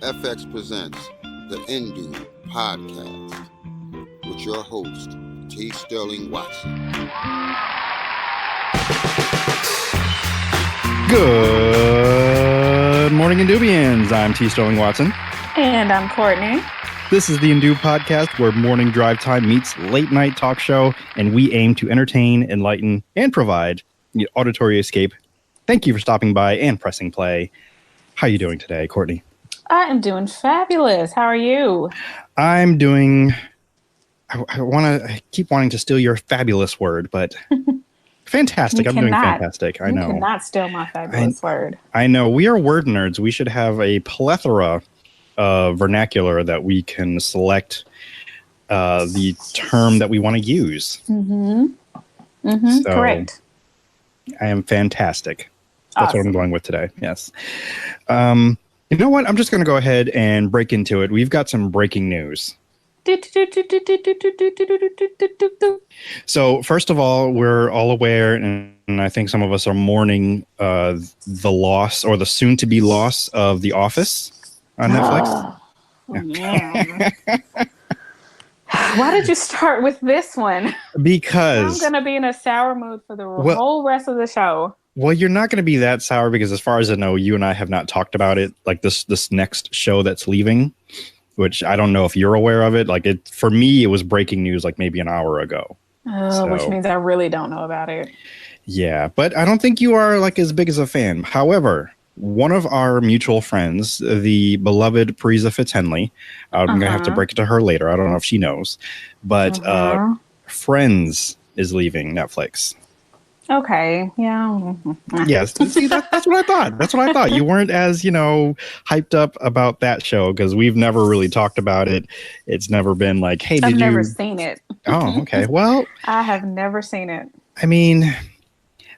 FX presents the Indu Podcast with your host, T. Sterling Watson. Good morning, Indubians. I'm T. Sterling Watson. And I'm Courtney. This is the Indu Podcast, where morning drive time meets late night talk show, and we aim to entertain, enlighten, and provide the auditory escape. Thank you for stopping by and pressing play. How are you doing today, Courtney? I am doing fabulous. How are you? I'm doing... I keep wanting to steal your fabulous word, but fantastic. I'm doing fantastic. I know. You cannot steal my fabulous word. I know. We are word nerds. We should have a plethora of vernacular that we can select the term that we want to use. So correct. I am fantastic. That's awesome. what I'm going with today. Yes. You know what? I'm just going to go ahead and break into it. We've got some breaking news. So first of all, we're all aware, and I think some of us are mourning the loss or the soon-to-be loss of The Office on Netflix. Yeah. Why did you start with this one? Because I'm going to be in a sour mood for the whole rest of the show. Well, you're not going to be that sour because as far as I know, you and I have not talked about it. Like this next show that's leaving, which I don't know if you're aware of it. Like for me, it was breaking news like maybe an hour ago. Which means I really don't know about it. Yeah, but I don't think you are like as big as a fan. However, one of our mutual friends, the beloved Prisa Fitzhenley, I'm going to have to break it to her later. I don't know if she knows, but Friends is leaving Netflix. Okay. Yeah. Yes. See, that's what I thought. That's what I thought. You weren't as, hyped up about that show because we've never really talked about it. It's never been like, hey, I've never seen it. Oh, okay. Well, I have never seen it. I mean,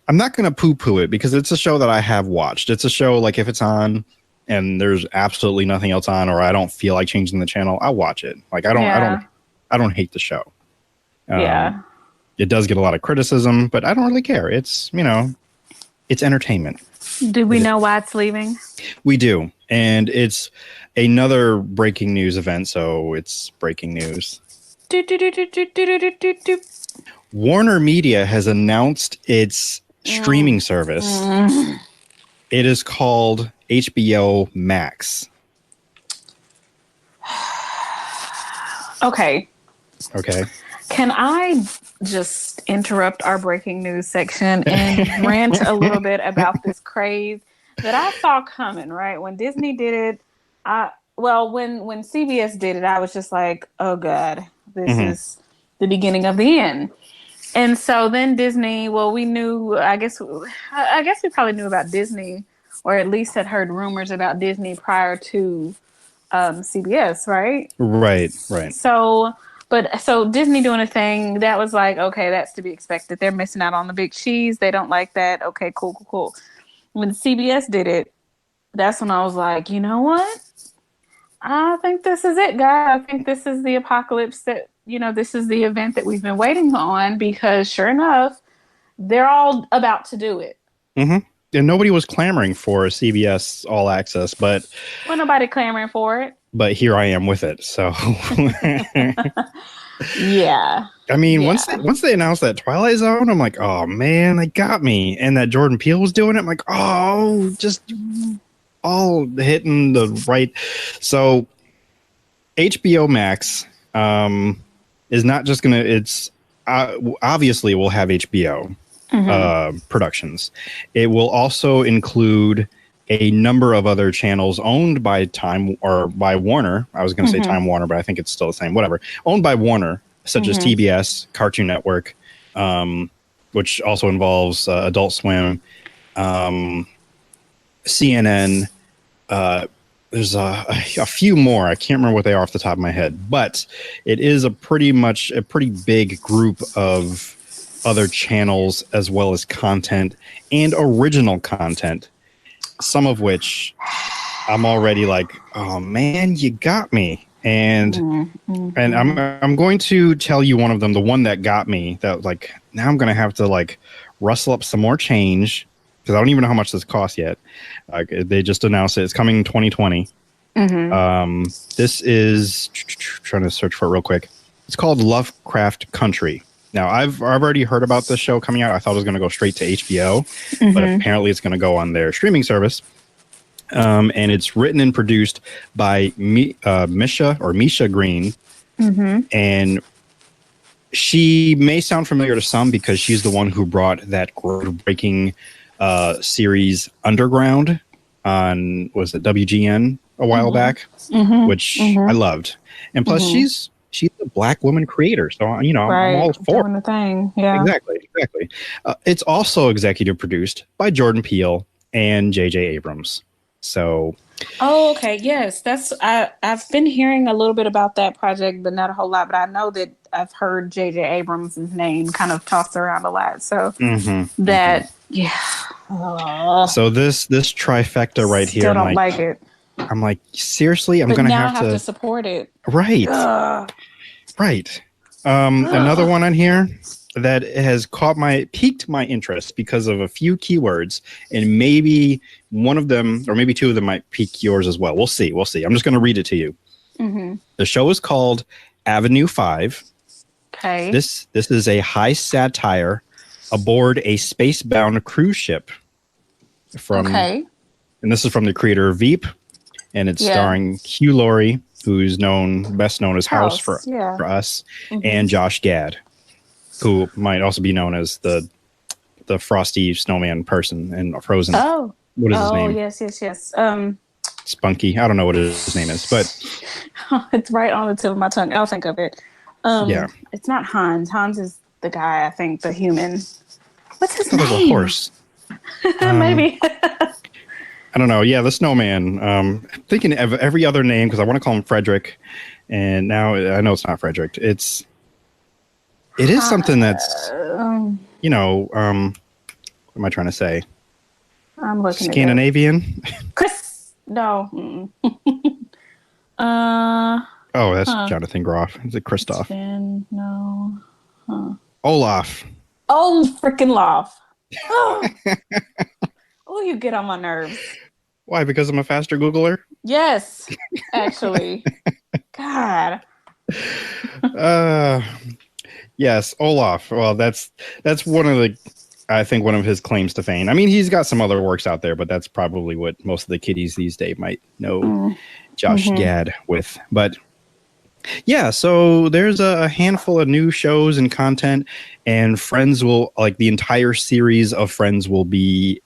I'm not going to poo-poo it because it's a show that I have watched. It's a show like if it's on and there's absolutely nothing else on or I don't feel like changing the channel, I'll watch it. Like I don't hate the show. Yeah. It does get a lot of criticism, but I don't really care. It's, it's entertainment. Do we know why it's leaving? We do. And it's another breaking news event. So it's breaking news. Warner Media has announced its streaming service. It is called HBO Max. Okay. Can I just interrupt our breaking news section and rant a little bit about this craze that I saw coming, right? When Disney did it, when CBS did it, I was just like, oh God, this is the beginning of the end. And so then Disney, we knew, I guess we probably knew about Disney, or at least had heard rumors about Disney prior to CBS, right? Right. So Disney doing a thing that was like, okay, that's to be expected. They're missing out on the big cheese. They don't like that. Okay, cool. When CBS did it, that's when I was like, you know what? I think this is it, guys. I think this is the apocalypse that, this is the event that we've been waiting on because sure enough, they're all about to do it. Mm-hmm. And nobody was clamoring for CBS All Access, but... Well, nobody clamoring for it. But here I am with it, so... Yeah. I mean, once they announced that Twilight Zone, I'm like, oh, man, they got me. And that Jordan Peele was doing it, I'm like, oh, just all hitting the right... So, HBO Max is not just going to... It's obviously will have HBO productions. It will also include a number of other channels owned by by Warner. I was going to say Time Warner, but I think it's still the same. Whatever. Owned by Warner, such as TBS, Cartoon Network, which also involves Adult Swim, CNN. There's a few more. I can't remember what they are off the top of my head, but it is a pretty big group of other channels as well as content and original content. Some of which I'm already like, oh man, you got me. And I'm going to tell you one of them, the one that got me, that like now I'm going to have to like rustle up some more change because I don't even know how much this costs yet. They just announced it. It's coming 2020. This is trying to search for it real quick. It's called Lovecraft Country. Now, I've already heard about this show coming out. I thought it was going to go straight to HBO, but apparently it's going to go on their streaming service. And it's written and produced by Misha Green. And she may sound familiar to some because she's the one who brought that groundbreaking series Underground on, was it WGN a while back, which I loved. And plus she's a Black woman creator. So, I'm all for doing the thing. Yeah, exactly. It's also executive produced by Jordan Peele and J.J. Abrams. So, okay, yes, I've been hearing a little bit about that project, but not a whole lot. But I know that I've heard J.J. Abrams' name kind of tossed around a lot. So So this trifecta right here, still don't like it. I'm like, seriously, I'm but gonna now have to support it. Right. Right. Another one on here that has piqued my interest because of a few keywords, and maybe one of them or maybe two of them might pique yours as well. We'll see. I'm just going to read it to you. The show is called Avenue 5. Okay. This is a high satire aboard a space-bound cruise ship. And this is from the creator of Veep, and it's starring Hugh Laurie, who's best known as House for us, and Josh Gad, who might also be known as the frosty snowman person in Frozen. Oh, what is his name? Yes. Spunky. I don't know what his name is, but it's right on the tip of my tongue. I'll think of it. It's not Hans. Hans is the guy. I think the human. What's his name? There's a horse. Maybe. I don't know. Yeah, the snowman. Thinking of every other name because I want to call him Frederick, and now I know it's not Frederick. It is something that's what am I trying to say? I'm looking Scandinavian. Chris. No. Oh, that's Jonathan Groff. Is it Christoph? No. Olaf. Oh, freaking Loff. Oh, you get on my nerves. Why? Because I'm a faster Googler? Yes, actually. God. Yes, Olaf. Well, that's one of his claims to fame. I mean, he's got some other works out there, but that's probably what most of the kiddies these days might know Josh Gad with. But yeah, so there's a handful of new shows and content, and Friends the entire series of Friends will be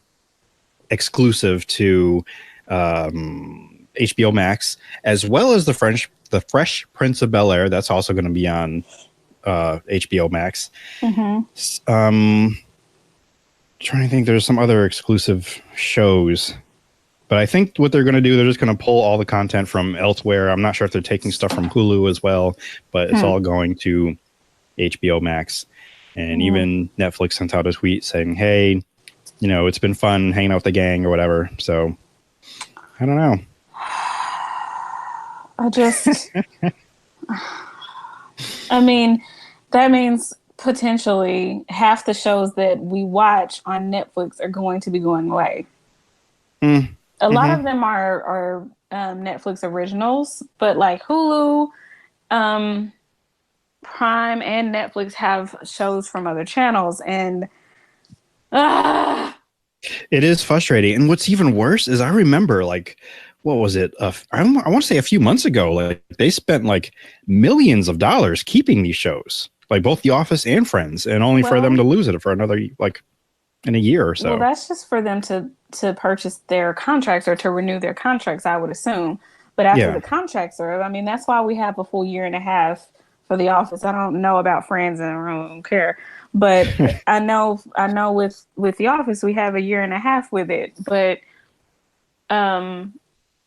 exclusive to HBO Max, as well as the Fresh Prince of Bel-Air. That's also going to be on HBO Max. Trying to think, there's some other exclusive shows, but I think what they're going to do, they're just going to pull all the content from elsewhere. I'm not sure if they're taking stuff from Hulu as well, but it's all going to HBO Max. And even Netflix sent out a tweet saying, hey, it's been fun hanging out with the gang or whatever. So I don't know. I mean, that means potentially half the shows that we watch on Netflix are going to be going away. A lot of them are Netflix originals, but like Hulu, Prime, and Netflix have shows from other channels, and it is frustrating. And what's even worse is I remember, what was it? I want to say a few months ago, they spent millions of dollars keeping these shows, both The Office and Friends, and only for them to lose it for another in a year or so. Well, that's just for them to purchase their contracts or to renew their contracts, I would assume. But after the contracts are, that's why we have a full year and a half for The Office. I don't know about Friends, and I really don't care. But I know with The Office we have a year and a half with it, but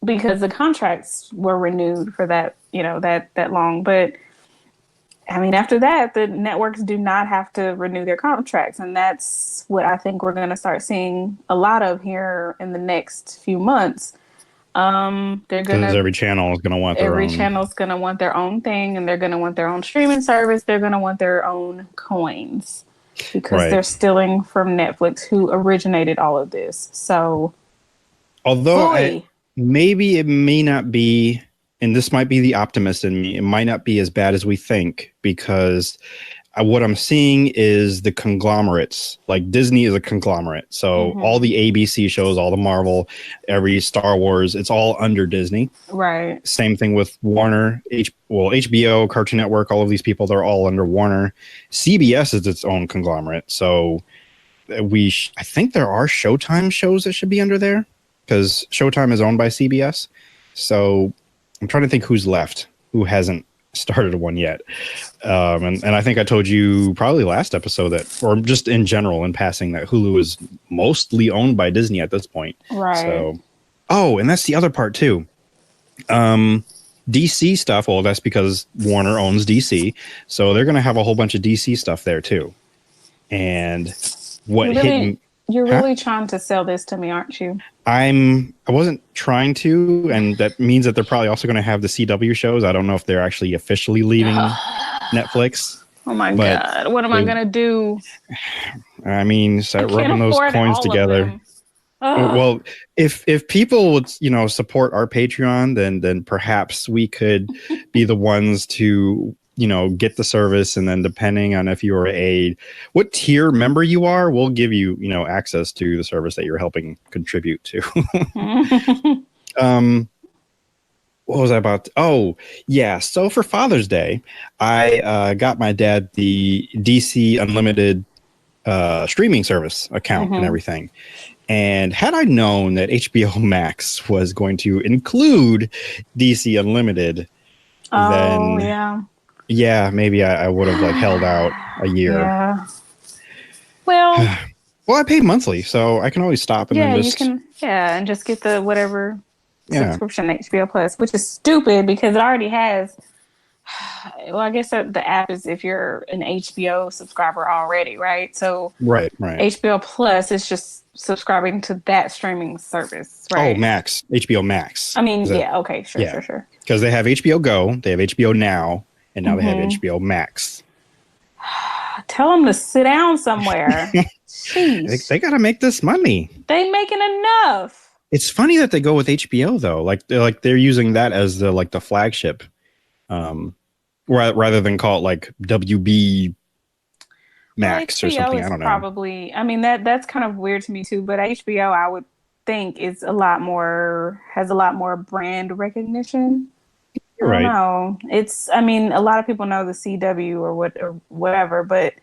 because the contracts were renewed for that, that long. But after that, the networks do not have to renew their contracts, and that's what I think we're going to start seeing a lot of here in the next few months. Every channel is going to want their own. Every channel's going to want their own thing, and they're going to want their own streaming service. They're going to want their own coins because they're stealing from Netflix, who originated all of this. So, although maybe it may not be, and this might be the optimist in me, it might not be as bad as we think, because what I'm seeing is the conglomerates. Like Disney is a conglomerate. So all the ABC shows, all the Marvel, every Star Wars, it's all under Disney. Right. Same thing with Warner, HBO, Cartoon Network, all of these people, they're all under Warner. CBS is its own conglomerate. So I think there are Showtime shows that should be under there, because Showtime is owned by CBS. So I'm trying to think who's left, who hasn't started one yet. And I think I told you probably last episode that, or just in general in passing, that Hulu is mostly owned by Disney at this point. Right. So, and that's the other part too. DC stuff. Well, that's because Warner owns DC. So they're going to have a whole bunch of DC stuff there too. And you're really trying to sell this to me, aren't you? I wasn't trying to, and that means that they're probably also going to have the CW shows. I don't know if they're actually officially leaving Netflix. Oh my God. What am I going to do? I mean, start rubbing those coins together. Well, if people would, support our Patreon, then perhaps we could be the ones to, get the service. And then depending on if you're what tier member you are, we'll give you, access to the service that you're helping contribute to. What was I about? So for Father's Day, I got my dad the DC Unlimited streaming service account and everything. And had I known that HBO Max was going to include DC Unlimited, then maybe I would have held out a year. Yeah. Well, I pay monthly, so I can always stop and then just... and just get the whatever subscription HBO Plus, which is stupid because it already has. Well, I guess the app is if you're an HBO subscriber already, right? So right. HBO Plus is just subscribing to that streaming service, right? Oh, Max, HBO Max. I mean, okay, sure. Because they have HBO Go, they have HBO Now, and now they have HBO Max. Tell them to sit down somewhere. They got to make this money. They making enough. It's funny that they go with HBO though. They're using that as the flagship, rather than call it WB Max or something. I don't know. Probably. I mean that's kind of weird to me too. But HBO, I would think, has a lot more brand recognition. You're right. No, a lot of people know the CW or whatever, but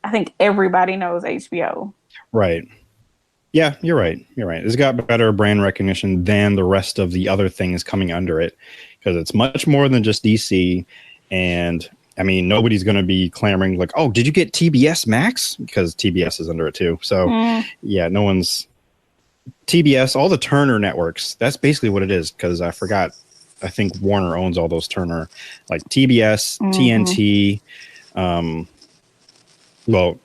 I think everybody knows HBO. Right. Yeah, you're right. It's got better brand recognition than the rest of the other things coming under it, because it's much more than just DC. And I mean, nobody's going to be clamoring did you get TBS Max? Because TBS is under it too. So no one's TBS, all the Turner networks. That's basically what it is. Because I forgot. I think Warner owns all those Turner, TBS, TNT.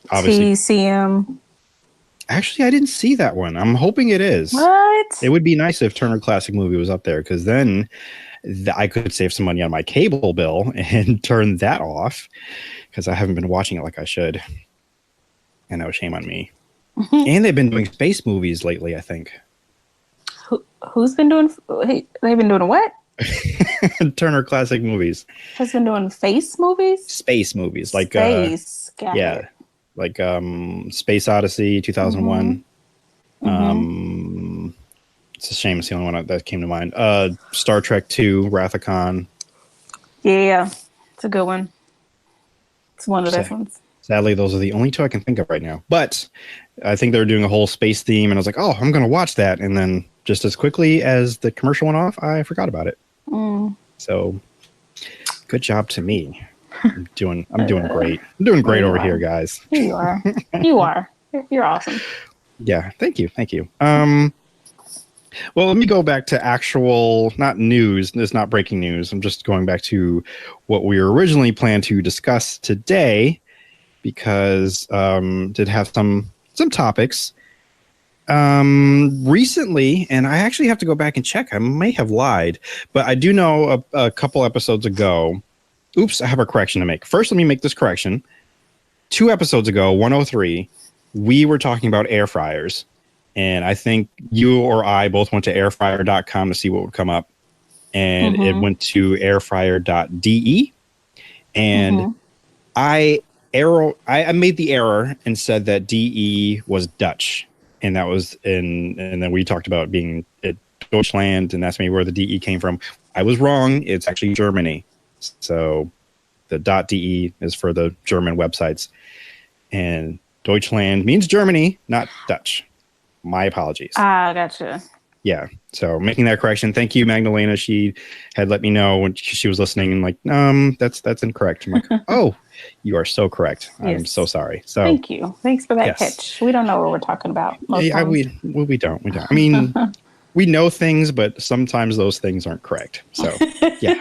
Obviously TCM. Actually, I didn't see that one. I'm hoping it is. What? It would be nice if Turner Classic Movie was up there, because then I could save some money on my cable bill and turn that off, because I haven't been watching it like I should. And no shame on me. And they've been doing space movies lately, I think. Who's been doing? They've been doing what? Turner Classic Movies has been doing space movies. Space movies, Space. Space Odyssey 2001. It's a shame it's the only one that came to mind. Star Trek 2, Wrath of Khan. Yeah, it's a good one. It's one of those ones. Sadly, those are the only two I can think of right now. But I think they were doing a whole space theme, and I was like, I'm going to watch that. And then just as quickly as the commercial went off, I forgot about it. So good job to me. I'm doing great. I'm doing great over here, guys. You are. You are. You're awesome. Yeah. Thank you. Well, let me go back to actual, not news. It's not breaking news. I'm just going back to what we originally planned to discuss today, because did have some topics recently, and I actually have to go back and check. I may have lied, but I do know a couple episodes ago. Oops, I have a correction to make. First, let me make this correction. 2 episodes ago, 103, we were talking about air fryers, And I think you or I both went to airfryer.com to see what would come up. And it went to airfryer.de. And I made the error and said that DE was Dutch. And that was and then we talked about being at Deutschland, and that's maybe where the DE came from. I was wrong. It's actually Germany. So the .de is for the German websites. And Deutschland means Germany, not Dutch. My apologies. Gotcha. Yeah. So making that correction. Thank you, Magdalena. She had let me know when she was listening and like, that's incorrect. I'm like, oh, you are so correct. Yes. I'm so sorry. So thank you. Thanks for that catch. We don't know what we're talking about. We don't. I mean, we know things, but sometimes those things aren't correct. So yeah.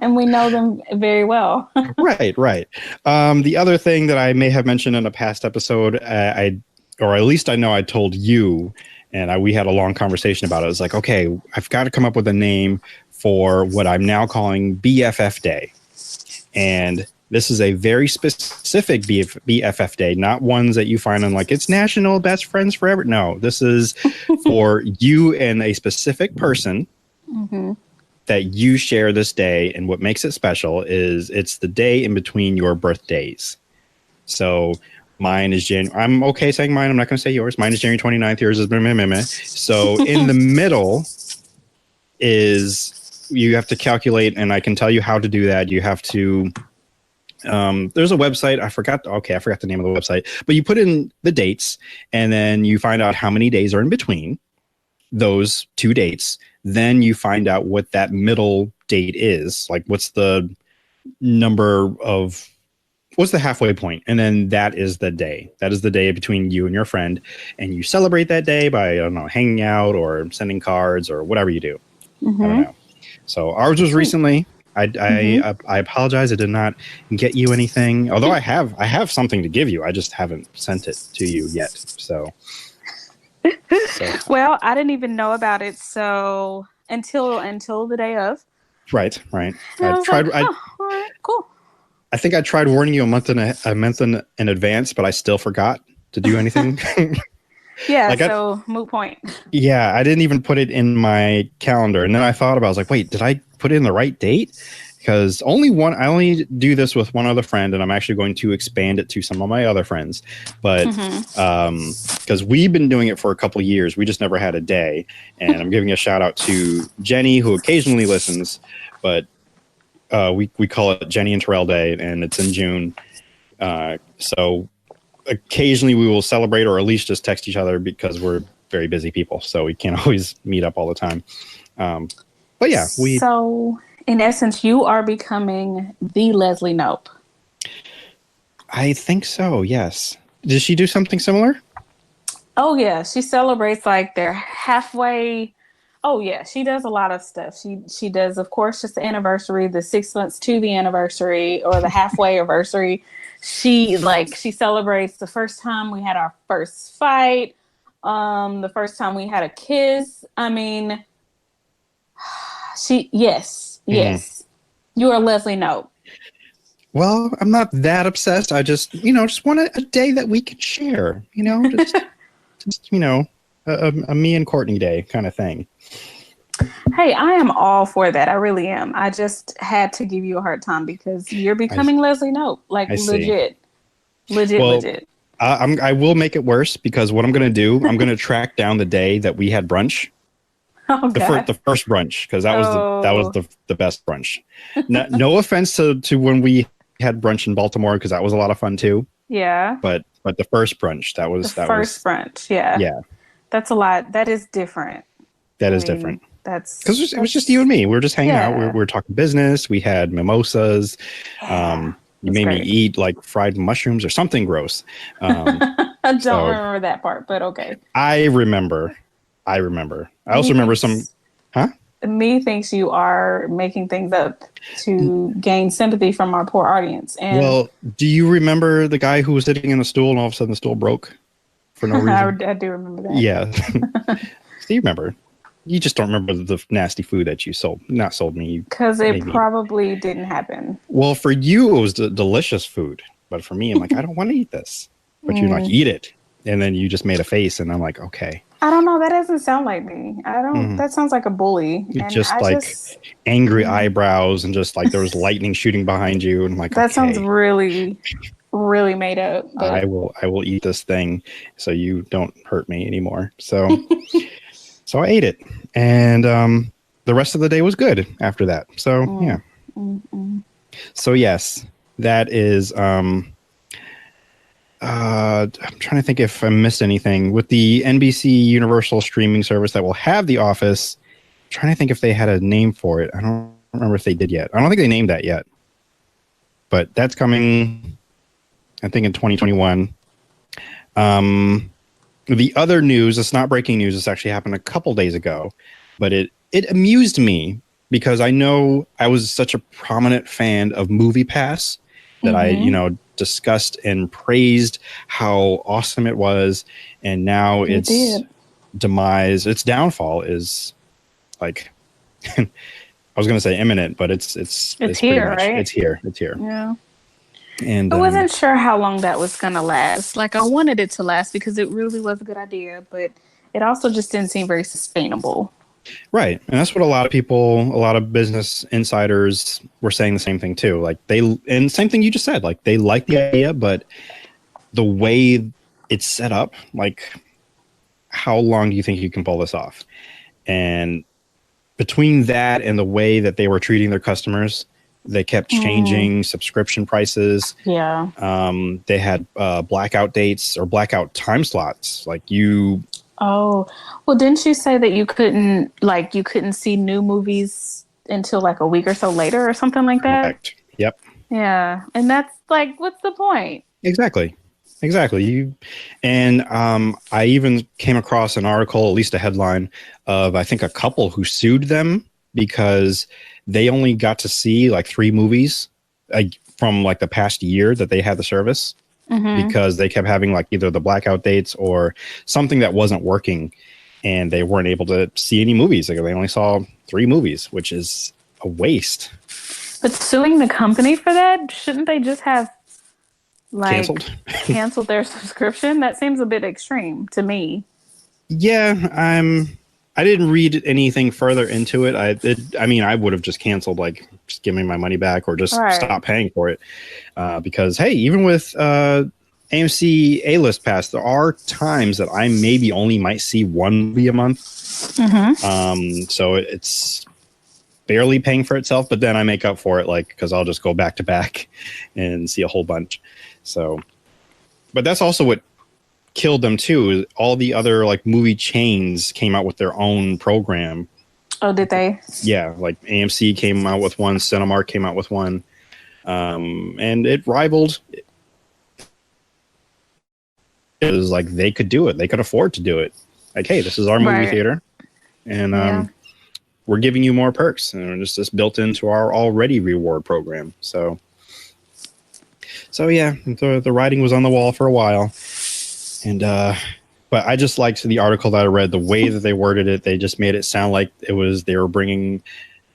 And we know them very well. Right. The other thing that I may have mentioned in a past episode, or at least I know I told you, and we had a long conversation about it. It's like, okay, I've got to come up with a name for what I'm now calling BFF Day. And this is a very specific BFF Day, not ones that you find on like, it's National Best Friends Forever. No, this is for you and a specific person that you share this day. And what makes it special is it's the day in between your birthdays. So mine is January. I'm okay saying mine. I'm not going to say yours. Mine is January 29th. Yours is meh. So in the middle is you have to calculate, and I can tell you how to do that. You have to. There's a website. I forgot the name of the website. But you put in the dates, and then you find out how many days are in between those two dates. Then you find out what that middle date is. Like, what's the number of. What's the halfway point? And then that is the day. That is the day between you and your friend. And you celebrate that day by, I don't know, hanging out or sending cards or whatever you do. I don't know. So ours was recently. I apologize. I did not get you anything. Although I have something to give you. I just haven't sent it to you yet. So. Well, I didn't even know about it. So until the day of. Right. I tried. All right, cool. I think I tried warning you a month in advance, but I still forgot to do anything. Yeah, moot point. Yeah, I didn't even put it in my calendar. And then I thought about it. I was like, wait, did I put it in the right date? Because I only do this with one other friend, and I'm actually going to expand it to some of my other friends. But because we've been doing it for a couple of years, we just never had a day. And I'm giving a shout out to Jenny, who occasionally listens, but we call it Jenny and Terrell Day, and it's in June. So occasionally we will celebrate, or at least just text each other, because we're very busy people, so we can't always meet up all the time. But yeah, So in essence, you are becoming the Leslie Knope. I think so. Yes. Did she do something similar? Oh yeah, she celebrates like they're halfway. Oh yeah, she does a lot of stuff. She does, of course, just the anniversary, the 6 months to the anniversary, or the halfway anniversary. She celebrates the first time we had our first fight, the first time we had a kiss. I mean, yes. You are Leslie Knope. Well, I'm not that obsessed. I just want a day that we could share. Just a me and Courtney day kind of thing. Hey, I am all for that. I really am. I just had to give you a hard time because you're becoming Leslie Knope. Like, legit. I will make it worse, because what I'm going to do, I'm going to track down the day that we had brunch. Oh, the first brunch, because that was the best brunch. No offense to when we had brunch in Baltimore, because that was a lot of fun too. Yeah. But the first brunch, that was brunch. Yeah. Yeah. That's a lot. That is different. Different. That's because it was just you and me. We were just hanging out. We were talking business. We had mimosas. You made me eat like fried mushrooms or something gross. I don't remember that part, but okay. I remember. I also remember some. Huh? Me thinks you are making things up to gain sympathy from our poor audience. And well, do you remember the guy who was sitting in the stool and all of a sudden the stool broke for no reason? I do remember that. Yeah. Do you remember? You just don't remember the nasty food that you sold me. Because it probably didn't happen. Well, for you, it was delicious food. But for me, I'm like, I don't want to eat this. But you're like, eat it. And then you just made a face, and I'm like, okay. I don't know. That doesn't sound like me. I don't. That sounds like a bully. And Just like angry eyebrows, and just like there was lightning shooting behind you, and I'm like, that okay, sounds really, really made up. But I will eat this thing, so you don't hurt me anymore. So, so I ate it, and the rest of the day was good after that. So yeah. So yes, that is. I'm trying to think if I missed anything with the NBC Universal streaming service that will have The Office. I'm trying to think if they had a name for it. I don't remember if they did yet. I don't think they named that yet, but that's coming, I think, in 2021. The other news, it's not breaking news. This actually happened a couple days ago, but it amused me because I know I was such a prominent fan of MoviePass that I, discussed and praised how awesome it was, and now its demise, its downfall is like I was going to say imminent, but it's here, much, right? It's here. Yeah. And I wasn't sure how long that was going to last. Like, I wanted it to last because it really was a good idea, but it also just didn't seem very sustainable. Right. And that's what a lot of business insiders were saying the same thing too. Like and same thing you just said, like they like the idea, but the way it's set up, like how long do you think you can pull this off? And between that and the way that they were treating their customers, they kept changing subscription prices. Yeah. They had blackout dates or blackout time slots. Like you. Oh, well, didn't you say that you couldn't see new movies until like a week or so later or something like that? Correct. Yep. Yeah. And that's like, what's the point? Exactly. I even came across an article, at least a headline of, I think, a couple who sued them because they only got to see like 3 movies from like the past year that they had the service. Because they kept having like either the blackout dates or something that wasn't working, and they weren't able to see any movies. Like they only saw 3 movies, which is a waste. But suing the company for that, shouldn't they just have like canceled their subscription? That seems a bit extreme to me. Yeah, I didn't read anything further into it. I would have just canceled, like just give me my money back or just stop paying for it. Because hey, even with AMC A-List Pass, there are times that I maybe only might see 1 movie a month. So it's barely paying for itself, but then I make up for it, like because I'll just go back to back and see a whole bunch. So, but that's also what killed them too. All the other like movie chains came out with their own program. Oh, did they? Yeah, like AMC came out with one, Cinemark came out with one, and it rivaled. It was like they could do it. They could afford to do it. Like, hey, this is our movie theater, and we're giving you more perks, and it's just built into our already reward program. So yeah, the writing was on the wall for a while. And but I just liked the article that I read, the way that they worded it. They just made it sound like they were bringing.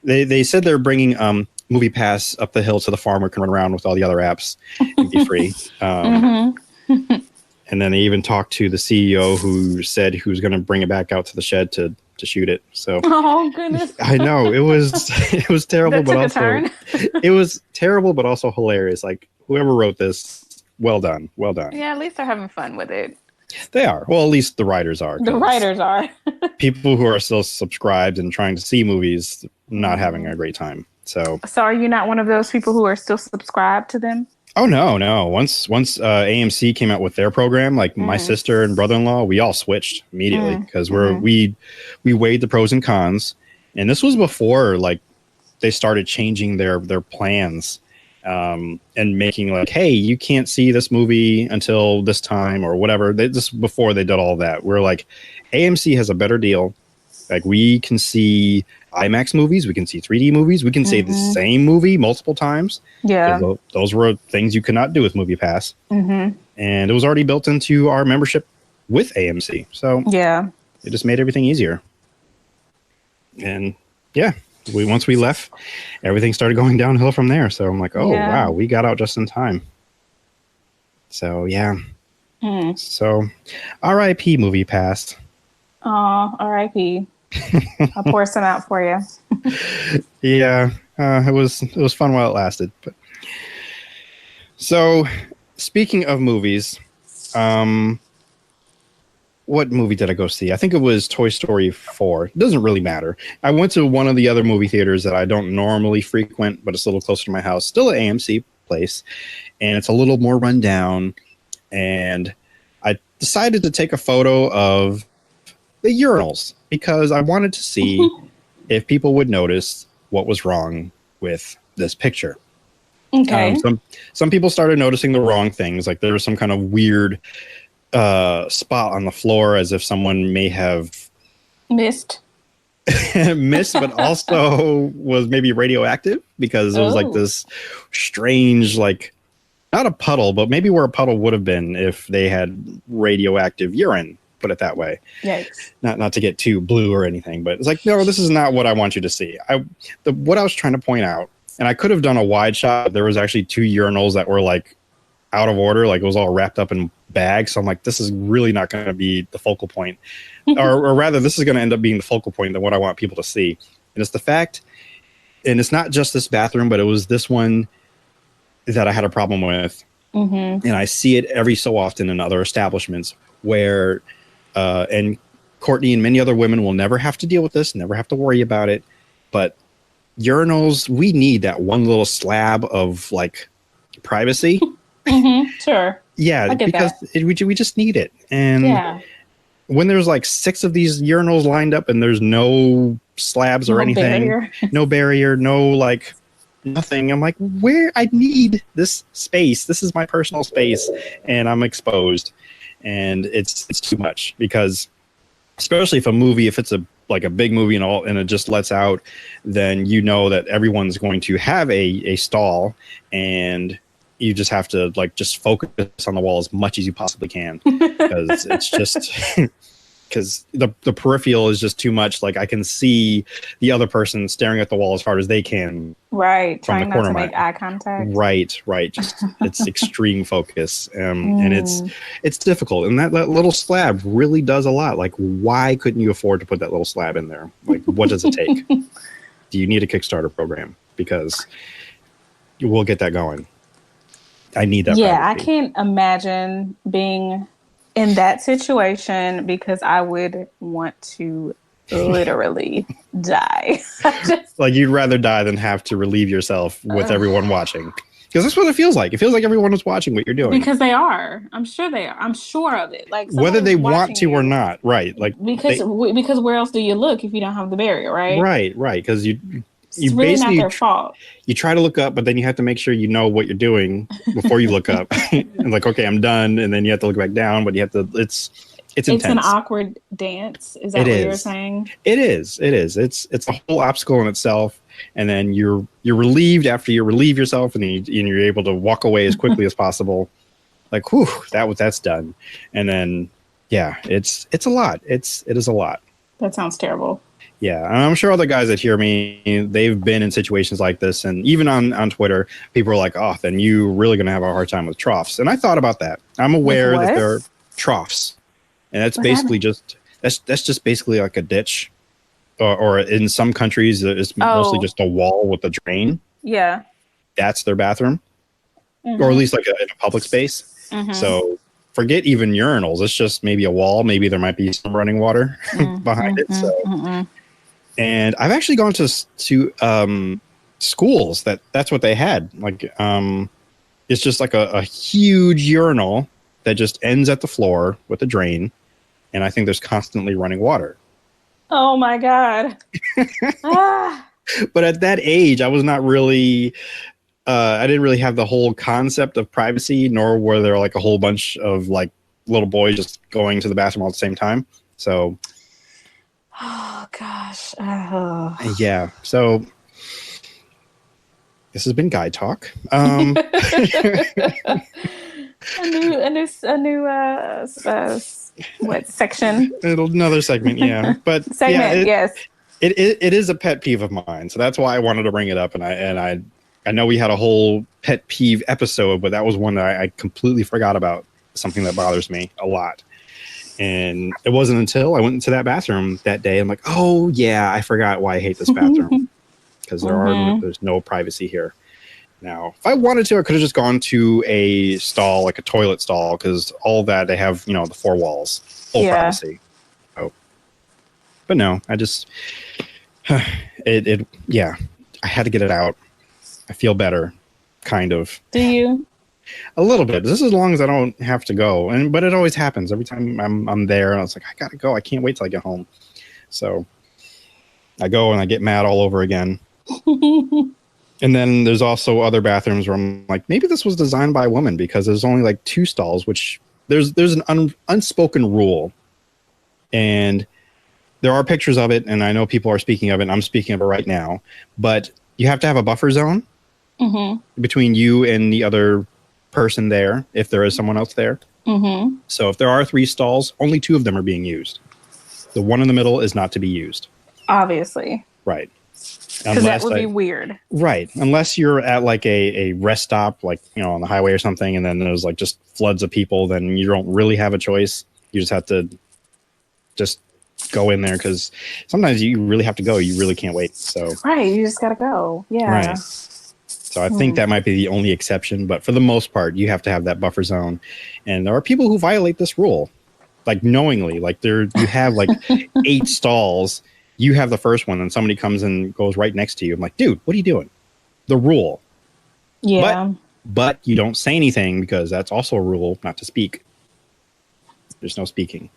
They said they're bringing MoviePass up the hill so the farmer can run around with all the other apps and be free. And then they even talked to the CEO who said he was going to bring it back out to the shed to shoot it. So oh goodness, I know it was terrible, but also it was terrible, but also hilarious. Like whoever wrote this. Well done. Yeah, at least they're having fun with it. They are. Well, at least the writers are. The writers are. People who are still subscribed and trying to see movies, not having a great time. So are you not one of those people who are still subscribed to them? Oh, no. Once AMC came out with their program, like my sister and brother-in-law, we all switched immediately because we weighed the pros and cons. And this was before like they started changing their plans. And making like, hey, you can't see this movie until this time or whatever. Before they did all that, we're like, AMC has a better deal. Like we can see IMAX movies, we can see 3D movies, we can see the same movie multiple times. Yeah, those were things you could not do with MoviePass. And it was already built into our membership with AMC. So yeah, it just made everything easier. And yeah. Once we left, everything started going downhill from there. So I'm like, wow, we got out just in time. So yeah, So, R.I.P. MoviePass. Oh, R.I.P. I'll pour some out for you. Yeah, it was fun while it lasted. But so, speaking of movies, what movie did I go see? I think it was Toy Story 4. It doesn't really matter. I went to one of the other movie theaters that I don't normally frequent, but it's a little closer to my house. Still an AMC place, and it's a little more run down. And I decided to take a photo of the urinals because I wanted to see if people would notice what was wrong with this picture. Okay. Some people started noticing the wrong things, like there was some kind of weird spot on the floor as if someone may have missed, but also was maybe radioactive because it was like this strange, like not a puddle, but maybe where a puddle would have been if they had radioactive urine, put it that way. Yikes. Not to get too blue or anything, but it's like, no, this is not what I want you to see. What I was trying to point out, and I could have done a wide shot, but there was actually 2 urinals that were like out of order, like it was all wrapped up in bags. So I'm like, this is really not going to be the focal point, or rather, this is going to end up being the focal point than what I want people to see. And it's the fact, and it's not just this bathroom, but it was this one that I had a problem with, and I see it every so often in other establishments where, and Courtney and many other women will never have to deal with this, never have to worry about it, but urinals, we need that one little slab of like privacy. Sure. Yeah, because we just need it. And when there's like 6 of these urinals lined up and there's no slabs or anything, no barrier, no like nothing, I'm like, where? I need this space. This is my personal space, and I'm exposed, and it's too much because, especially if it's a big movie and it just lets out, then you know that everyone's going to have a stall, and you just have to just focus on the wall as much as you possibly can because it's just because the peripheral is just too much. Like I can see the other person staring at the wall as hard as they can. Right. Trying not to make eye contact. Right. Just it's extreme focus. And it's difficult. And that little slab really does a lot. Like, why couldn't you afford to put that little slab in there? Like, what does it take? Do you need a Kickstarter program? Because we'll get that going. I need that. Yeah, privacy. I can't imagine being in that situation because I would want to literally die. Like you'd rather die than have to relieve yourself with everyone watching. Because that's what it feels like. It feels like everyone is watching what you're doing. Because they are. I'm sure they are. I'm sure of it. Like whether they want to or not, right? Like because where else do you look if you don't have the barrier, right? Right. Because it's really not their fault. You try to look up, but then you have to make sure you know what you're doing before you look up. And like, okay, I'm done, and then you have to look back down, but you have to. It's intense. It's an awkward dance. Is that what you're saying? It is. It's a whole obstacle in itself, and then you're relieved after you relieve yourself, and then you're able to walk away as quickly as possible. Like, whew, that's done, and then it's a lot. It is a lot. That sounds terrible. Yeah, and I'm sure other guys that hear me, they've been in situations like this. And even on Twitter, people are like, oh, then you're really going to have a hard time with troughs. And I thought about that. I'm aware that there are troughs. And that's basically that's just basically like a ditch. Or in some countries, it's mostly just a wall with a drain. Yeah. That's their bathroom. Or at least like in a public space. So forget even urinals. It's just maybe a wall. Maybe there might be some running water behind it. So. And I've actually gone to schools that's what they had. Like, it's just like a huge urinal that just ends at the floor with a drain. And I think there's constantly running water. Oh my God. But at that age, I was not really, I didn't really have the whole concept of privacy, nor were there like a whole bunch of like little boys just going to the bathroom all at the same time. So. Oh gosh. Oh. Yeah. So this has been Guy Talk. A new what section? Another segment, yeah. But segment, yes. It is a pet peeve of mine, so that's why I wanted to bring it up. And I know we had a whole pet peeve episode, but that was one that I completely forgot about. something that bothers me a lot. And it wasn't until I went into that bathroom that day, I'm like, oh yeah, I forgot why I hate this bathroom, because there's no privacy here. Now, if I wanted to, I could have just gone to a stall, like a toilet stall, because all that they have, the 4 walls, full privacy. Oh, but no, I just I had to get it out. I feel better, kind of. Do you? A little bit. This is as long as I don't have to go, but it always happens every time I'm there, and I was like, I gotta go. I can't wait till I get home. So I go and I get mad all over again. And then there's also other bathrooms where I'm like, maybe this was designed by a woman, because there's only like 2 stalls, which there's an unspoken rule, and there are pictures of it, and I know people are speaking of it, and I'm speaking of it right now. But you have to have a buffer zone between you and the other person there, if there is someone else there. So if there are 3 stalls, only 2 of them are being used. The one in the middle is not to be used. Obviously. Right. Because that would be weird. Right. Unless you're at like a rest stop, like, on the highway or something, and then there's like just floods of people, then you don't really have a choice. You just have to just go in there, because sometimes you really have to go. You really can't wait. So right. You just got to go. Yeah. Right. So I think that might be the only exception, but for the most part, you have to have that buffer zone. And there are people who violate this rule, like knowingly. Like you have like 8 stalls. You have the first one, and somebody comes and goes right next to you. I'm like, dude, what are you doing? The rule. Yeah. But you don't say anything, because that's also a rule, not to speak. There's no speaking.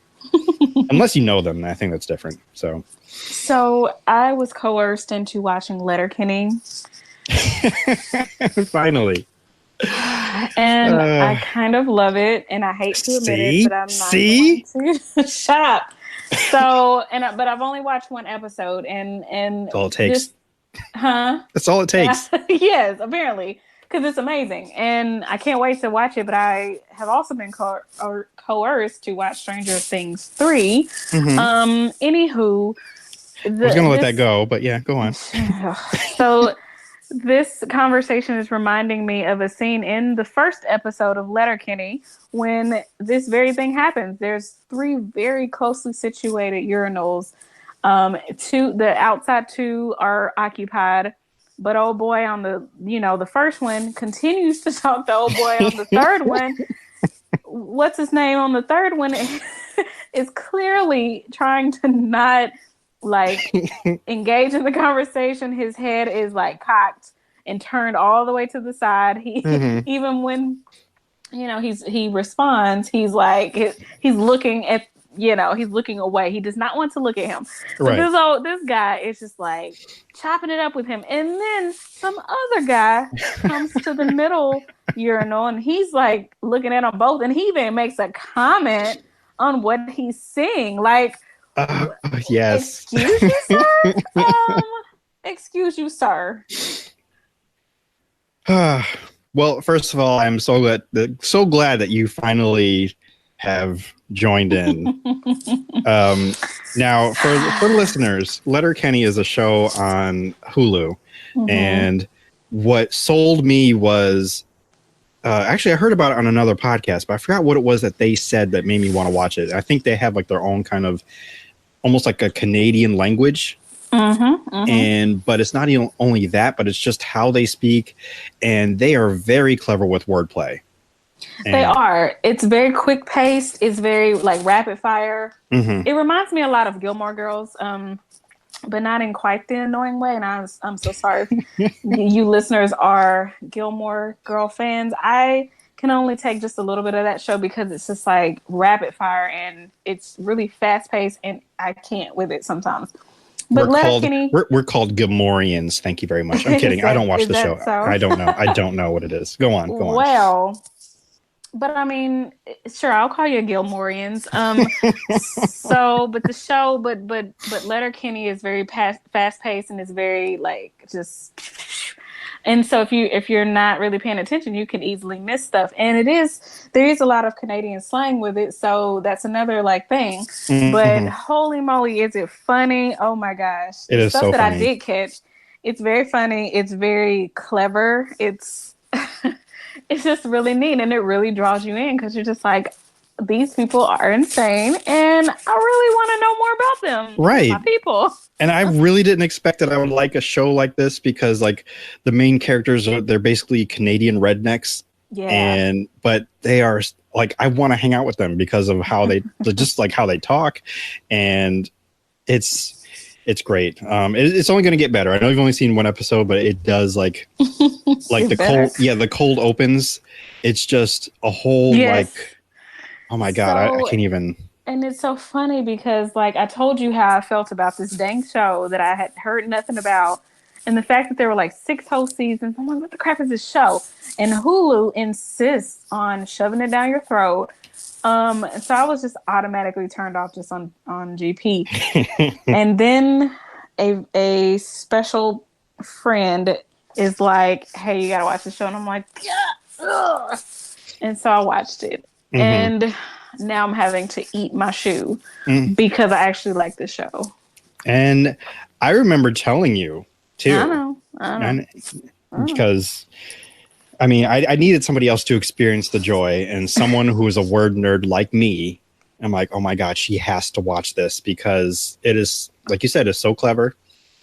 Unless you know them. I think that's different. So I was coerced into watching Letterkenny. Finally. And I kind of love it, and I hate to admit it, but I'm not going to. Shut up. So, but I've only watched 1 episode, and that's all it takes. That's all it takes. Yes, apparently, because it's amazing, and I can't wait to watch it. But I have also been coerced to watch Stranger Things 3. Anywho, I was going to let that go, but yeah, go on. So this conversation is reminding me of a scene in the first episode of Letterkenny when this very thing happens. There's 3 very closely situated urinals. The outside 2 are occupied, but old boy on the first one continues to talk to old boy on the third one. What's his name on the third one is clearly trying to not engage in the conversation. His head is cocked and turned all the way to the side. He even when he responds, he's looking at he's looking away. He does not want to look at him. Right. But this guy is just chopping it up with him, and then some other guy comes to the middle urinal, and he's looking at them both, and he even makes a comment on what he's seeing. Yes. Excuse you, sir? Excuse you, sir. Well, first of all, I'm so glad that you finally have joined in. Now, for listeners, Letterkenny is a show on Hulu, and what sold me was actually I heard about it on another podcast, but I forgot what it was that they said that made me want to watch it. I think they have their own kind of almost like a Canadian language. But it's not even only that, but it's just how they speak, and they are very clever with wordplay. They are. It's very quick paced. It's very rapid fire. It reminds me a lot of Gilmore Girls, but not in quite the annoying way. And I'm so sorry if you listeners are Gilmore Girl fans. I can only take just a little bit of that show because it's just rapid fire, and it's really fast paced, and I can't with it sometimes. But we're called Gilmorians. Thank you very much. I'm kidding. I don't watch the show. So? I don't know. I don't know what it is. Go on. Well, but I mean, sure, I'll call you Gilmorians. But the show, but Letterkenny is very fast paced, and it's very just. And so if you're not really paying attention, you can easily miss stuff. And there is a lot of Canadian slang with it. So that's another thing. But holy moly, is it funny? Oh my gosh. It is stuff so that funny. I did catch. It's very funny. It's very clever. It's it's just really neat, and it really draws you in because you're just like, these people are insane, and I really want to know more about them. Right. My people. And I really didn't expect that I would like a show like this because like the main characters they're basically Canadian rednecks. Yeah. But they are like, I want to hang out with them because of how they just like how they talk. And it's great. It's only going to get better. I know you've only seen one episode, but it does like the cold opens. It's just a whole like, oh my God, I can't even. And it's so funny because, like, I told you how I felt about this dang show that I had heard nothing about. And the fact that there were, like, 6 whole seasons. I'm like, what the crap is this show? And Hulu insists on shoving it down your throat. So I was just automatically turned off just on GP. And then a special friend is like, hey, you got to watch the show. And I'm like, yeah. Ugh. And so I watched it. Mm-hmm. And now I'm having to eat my shoe because I actually like the show. And I remember telling you too. I know. Because I mean, I needed somebody else to experience the joy, and someone who is a word nerd like me. I'm like, oh my God, she has to watch this because it is, like you said, it's so clever.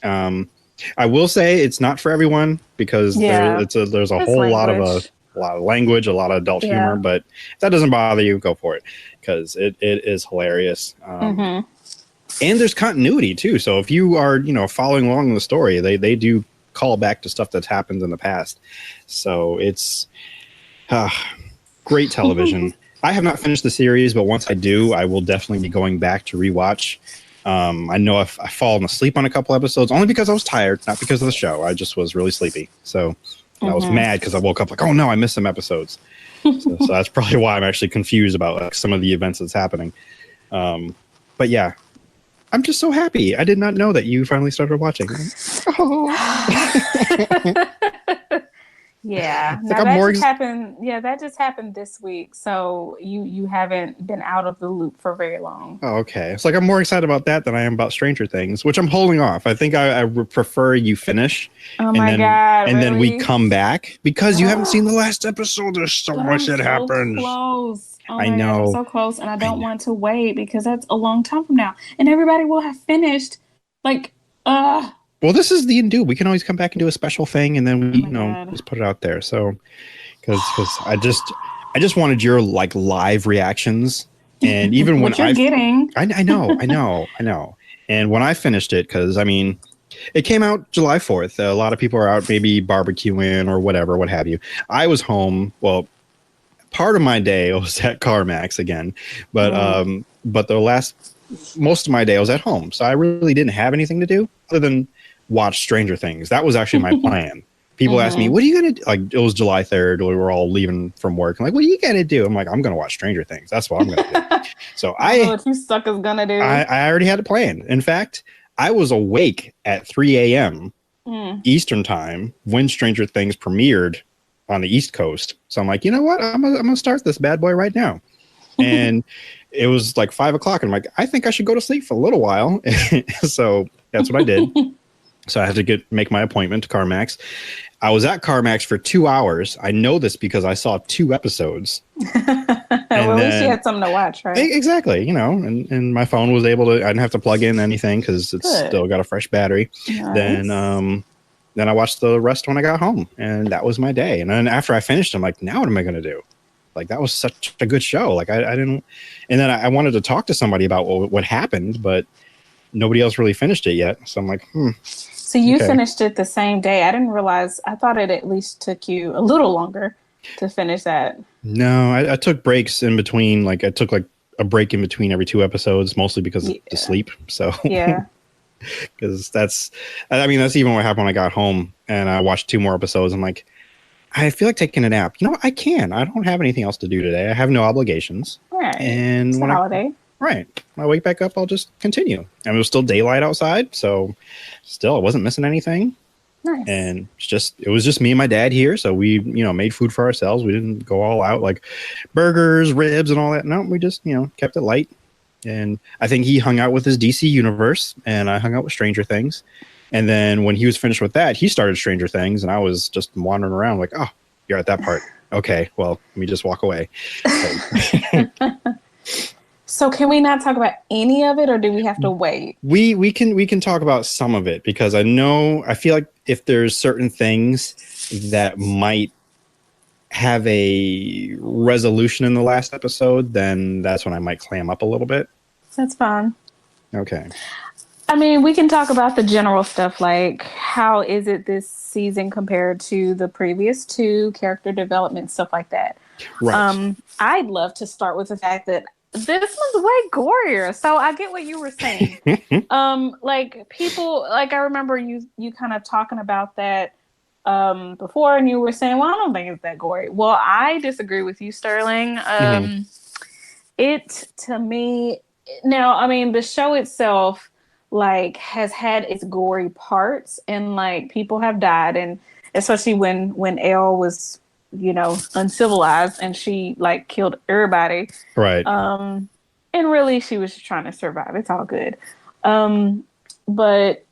I will say it's not for everyone because there's a whole lot of language, a lot of adult humor, but if that doesn't bother you, go for it because it is hilarious. And there's continuity too. So if you are, following along in the story, they do call back to stuff that's happened in the past. So it's great television. I have not finished the series, but once I do, I will definitely be going back to rewatch. I know I've fallen asleep on a couple episodes only because I was tired, not because of the show. I just was really sleepy. So I was mad because I woke up like, oh no, I missed some episodes. So that's probably why I'm actually confused about like, some of the events that's happening. But yeah, I'm just so happy. I did not know that you finally started watching. Yeah. Like that just happened this week. So you haven't been out of the loop for very long. Oh, okay. It's like I'm more excited about that than I am about Stranger Things, which I'm holding off. I think I would prefer you finish. Oh my God. And then we come back because you haven't seen the last episode. There's so much that happens. Close. Oh I know. God, I'm so close, and I don't want to wait because that's a long time from now, and everybody will have finished. Well, this is the undo. We can always come back and do a special thing, and then we, just put it out there. So, because I just wanted your like live reactions, and even when you're getting, I know. And when I finished it, because I mean, it came out July 4th. A lot of people are out, maybe barbecuing or whatever, what have you. I was home. Well, part of my day was at CarMax again, but most of my day I was at home, so I really didn't have anything to do other than watch Stranger Things. That was actually my plan. People asked me, what are you going to do? Like, it was July 3rd. We were all leaving from work. I'm like, what are you going to do? I'm like, I'm going to watch Stranger Things. That's what I'm going to do. So I know what you suckers going to do. I already had a plan. In fact, I was awake at 3 a.m. Eastern time when Stranger Things premiered on the East Coast. So I'm like, you know what? I'm going to start this bad boy right now. And it was like 5 o'clock. And I'm like, I think I should go to sleep for a little while. So that's what I did. So I had to make my appointment to CarMax. I was at CarMax for 2 hours. I know this because I saw 2 episodes. Well, at least you had something to watch, right? Exactly. And my phone was able to, I didn't have to plug in anything because it's still got a fresh battery. Nice. Then I watched the rest when I got home, and that was my day. And then after I finished, I'm like, now what am I going to do? Like, that was such a good show. Like, I didn't, and then I wanted to talk to somebody about what happened, but nobody else really finished it yet. So I'm like, So you finished it the same day. I didn't realize, I thought it at least took you a little longer to finish that. No, I took breaks in between. Like, I took like a break in between every 2 episodes, mostly because of the sleep. So yeah. Because that's even what happened when I got home and I watched 2 more episodes. I'm like, I feel like taking a nap. You know what? I can. I don't have anything else to do today. I have no obligations. Right. And it's when a holiday. When I wake back up, I'll just continue. And it was still daylight outside, so still I wasn't missing anything. Nice. And it was just me and my dad here, so we made food for ourselves. We didn't go all out like burgers, ribs, and all that. No, we just kept it light. And I think he hung out with his DC universe, and I hung out with Stranger Things. And then when he was finished with that, he started Stranger Things, and I was just wandering around like, oh, you're at that part. Okay, well, let me just walk away. So can we not talk about any of it, or do we have to wait? We can talk about some of it, because I feel like if there's certain things that might have a resolution in the last episode, then that's when I might clam up a little bit. That's fine. Okay. I mean, we can talk about the general stuff, like how is it this season compared to the previous two, character development, stuff like that. Right. I'd love to start with the fact that this was way gorier. So I get what you were saying. Like people, like I remember you kind of talking about that before, and you were saying, well, I don't think it's that gory. Well, I disagree with you, Sterling. It, to me, now, I mean, the show itself, like, has had its gory parts, and like people have died, and especially when Elle was, uncivilized, and she like killed everybody. Right. And really she was just trying to survive. It's all good. But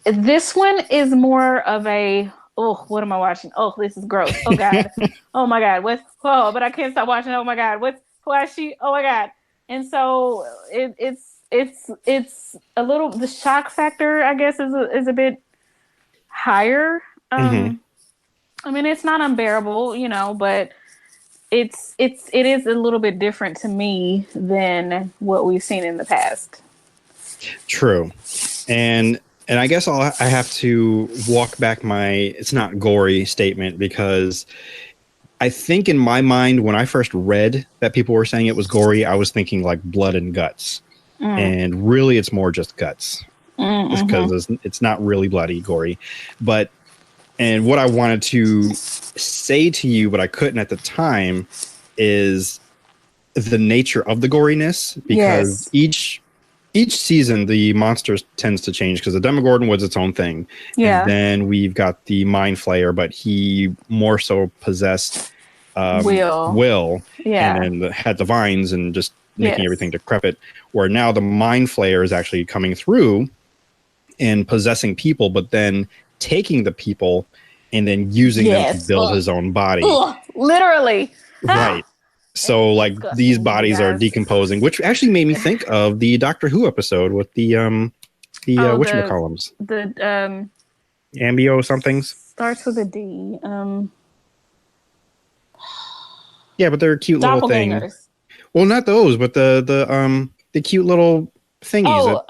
this one is more of a, oh, what am I watching? Oh, this is gross. Oh God. Oh my God. But I can't stop watching. Oh my God. Why is she? Oh my God. And so it's a little, the shock factor, I guess, is a bit higher. I mean, it's not unbearable, but it is a little bit different to me than what we've seen in the past. True. And I guess I have to walk back my it's not gory statement, because I think in my mind, when I first read that people were saying it was gory, I was thinking like blood and guts. And really it's more just guts. Just because it's not really bloody gory. And what I wanted to say to you, but I couldn't at the time, is the nature of the goriness, because each season the monsters tends to change, because the Demogorgon was its own thing. And then we've got the Mind Flayer, but he more so possessed will, and then had the vines and just making everything decrepit, where now the Mind Flayer is actually coming through and possessing people, but then taking the people and then using them to build his own body. Literally. Right. So like these bodies are decomposing, which actually made me think of the Doctor Who episode with the whatchamacallums. The Ambio somethings. Starts with a D. Yeah, but they're cute little things. Doppelgangers. Well, not those, but the cute little thingies.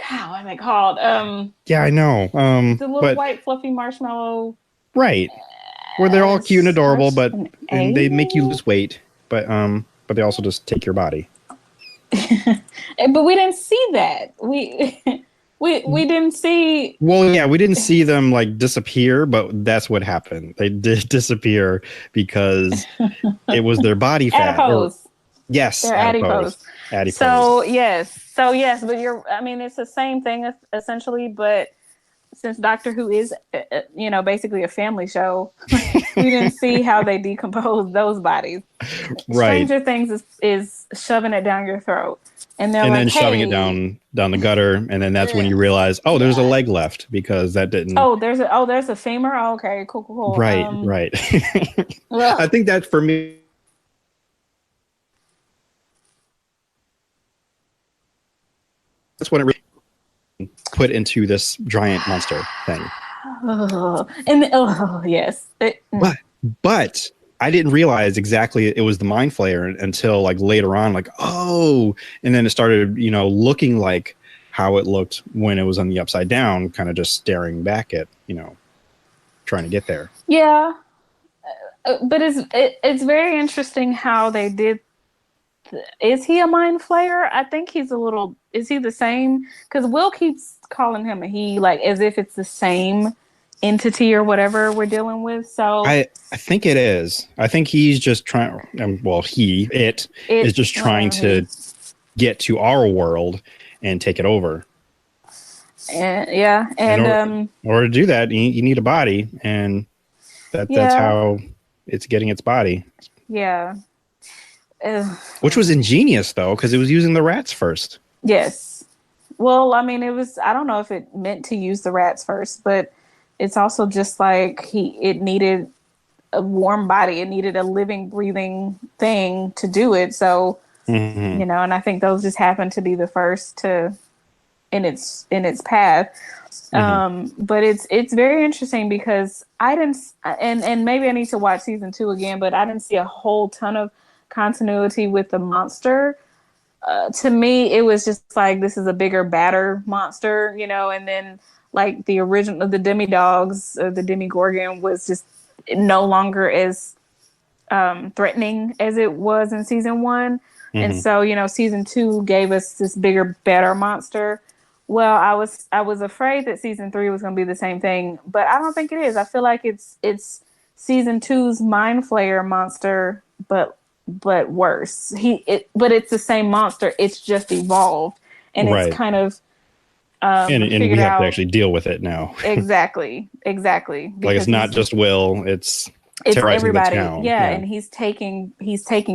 God, what am I called? Yeah, I know. The little white fluffy marshmallow. Right. Where they're all cute and adorable, but and they make you lose weight, but they also just take your body. But we didn't see that. We didn't see. Well, yeah, we didn't see them like disappear, but that's what happened. They did disappear because it was their body fat. Adipose. Yes, they're adipose. Adipose. So yes, but it's the same thing essentially, but since Doctor Who is, basically a family show, we didn't see how they decompose those bodies. Right. Stranger Things is shoving it down your throat, and then shoving it down the gutter, and then that's when you realize, there's a leg left, because that didn't. There's a femur. Oh, okay, cool. Right, right. I think that for me. That's what it really put into this giant monster thing. Yes. But I didn't realize exactly it was the Mind Flayer until like later on, and then it started, looking like how it looked when it was on the upside down, kind of just staring back at, trying to get there. Yeah. But it's very interesting how they did. Is he a Mind Flayer? I think he's a little. Is he the same? Because Will keeps calling him a he, like as if it's the same entity or whatever we're dealing with. So I think it is. I think he's just trying. It is just trying to get to our world and take it over. And in order to do that, you need a body, and that's how it's getting its body. Yeah. Which was ingenious, though, because it was using the rats first. Yes. Well, I mean, it was, I don't know if it meant to use the rats first, but it's also just like it needed a warm body. It needed a living, breathing thing to do it. So, Mm-hmm. and I think those just happened to be the first to in its path. But it's very interesting because I didn't, and maybe I need to watch season 2 again, but I didn't see a whole ton of continuity with the monster. To me, it was just like, this is a bigger, badder monster, and then like the original, the demi-dogs, the Demigorgon was just no longer as threatening as it was in season 1. And so, season 2 gave us this bigger, better monster. Well, I was afraid that season 3 was going to be the same thing, but I don't think it is. I feel like it's season 2's Mind Flayer monster, but worse. But it's the same monster. It's just evolved, and it's Right. kind of and we have out. to actually deal with it now. Exactly. Like it's not just Will, it's everybody. the town. Yeah, and he's taking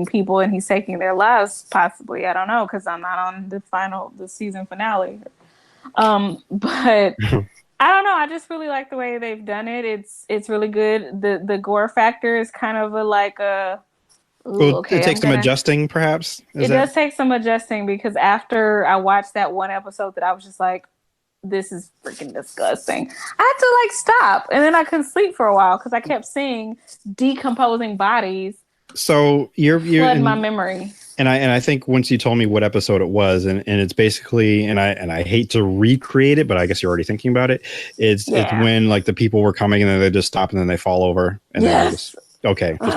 people and he's taking their lives, possibly. I don't know, because I'm not on the season finale. But I don't know. I just really like the way they've done it. It's really good. The gore factor is kind of it takes some adjusting, perhaps. It does take some adjusting, because after I watched that one episode that I was just like, this is freaking disgusting, I had to like stop, and then I couldn't sleep for a while because I kept seeing decomposing bodies. So you're flood my memory. And I think once you told me what episode it was, and it's basically, and I hate to recreate it, but I guess you're already thinking about it. It's when like the people were coming and then they just stop and then they fall over and then just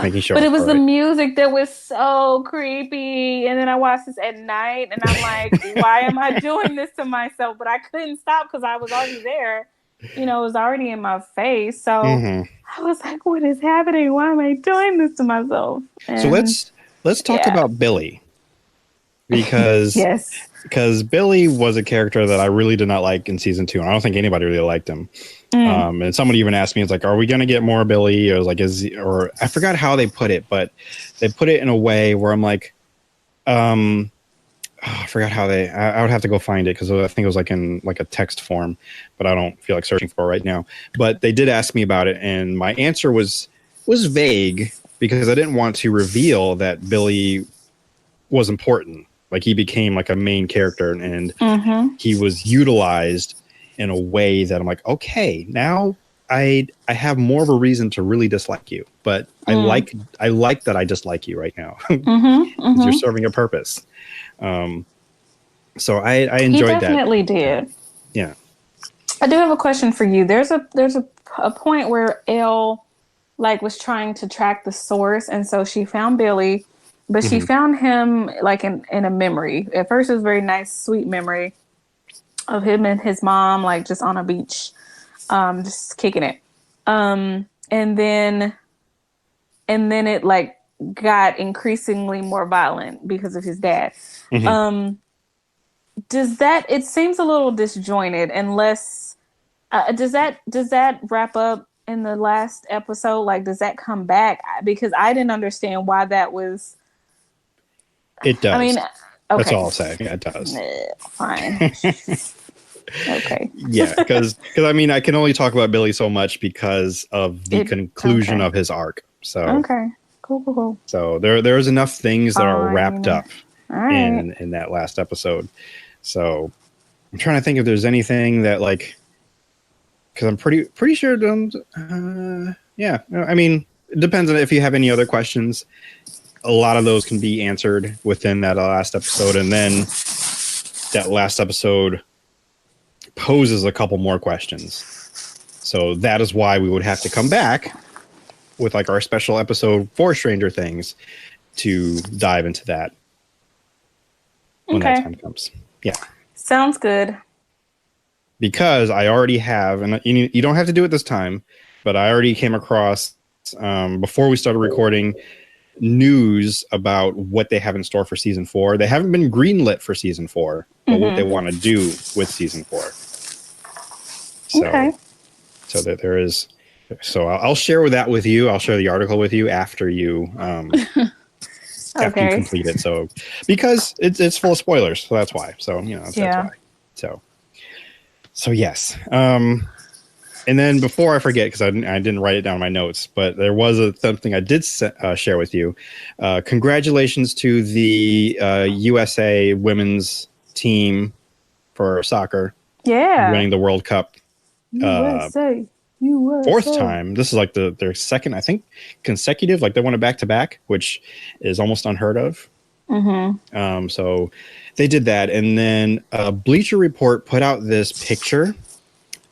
making sure. But it was the music that was so creepy, and then I watched this at night, and I'm like, why am I doing this to myself? But I couldn't stop because I was already there. It was already in my face. So I was like, what is happening? Why am I doing this to myself? And so let's talk about Billy, because because Billy was a character that I really did not like in season 2, and I don't think anybody really liked him. And somebody even asked me, it's like, are we going to get more Billy? Or like, or I forgot how they put it, but they put it in a way where I'm like, I forgot how I would have to go find it, because I think it was like in like a text form, but I don't feel like searching for it right now. But they did ask me about it, and my answer was vague, because I didn't want to reveal that Billy was important. Like, he became like a main character, and he was utilized in a way that I'm like, okay, now I have more of a reason to really dislike you, but I like that I dislike you right now. You're serving a purpose. So I enjoyed that. He definitely did. Yeah. I do have a question for you. There's a point where Elle like was trying to track the source, and so she found Billy, but she found him like in a memory. At first, it was a very nice, sweet memory of him and his mom, like just on a beach, just kicking it. And then it like got increasingly more violent because of his dad. It seems a little disjointed, unless does that wrap up in the last episode? Like, does that come back? Because I didn't understand why that was. It does. I mean, okay. That's all I'll say. Yeah, it does. Fine. Okay. Yeah, because I mean, I can only talk about Billy so much because of the conclusion of his arc. So okay, cool. So there's enough things that are wrapped up in that last episode. So I'm trying to think if there's anything that, like, because I'm pretty sure. Yeah, I mean, it depends on if you have any other questions. A lot of those can be answered within that last episode, and then that last episode poses a couple more questions. So that is why we would have to come back with like our special episode for Stranger Things to dive into that when that time comes. Yeah. Sounds good. Because I already have, and you don't have to do it this time, but I already came across, before we started recording, news about what they have in store for season 4. They haven't been greenlit for season 4, but what they want to do with season 4. So, so that there is. So I'll share that with you. I'll share the article with you after you after you complete it. So because it's full of spoilers, so that's why. So that's why. So yes. And then before I forget, because I didn't write it down in my notes, but there was something I did share with you. Congratulations to the USA women's team for soccer. Yeah. Winning the World Cup. USA. Fourth time. This is like their second, I think, consecutive. Like they won it back to back, which is almost unheard of. Mm-hmm. So they did that. And then Bleacher Report put out this picture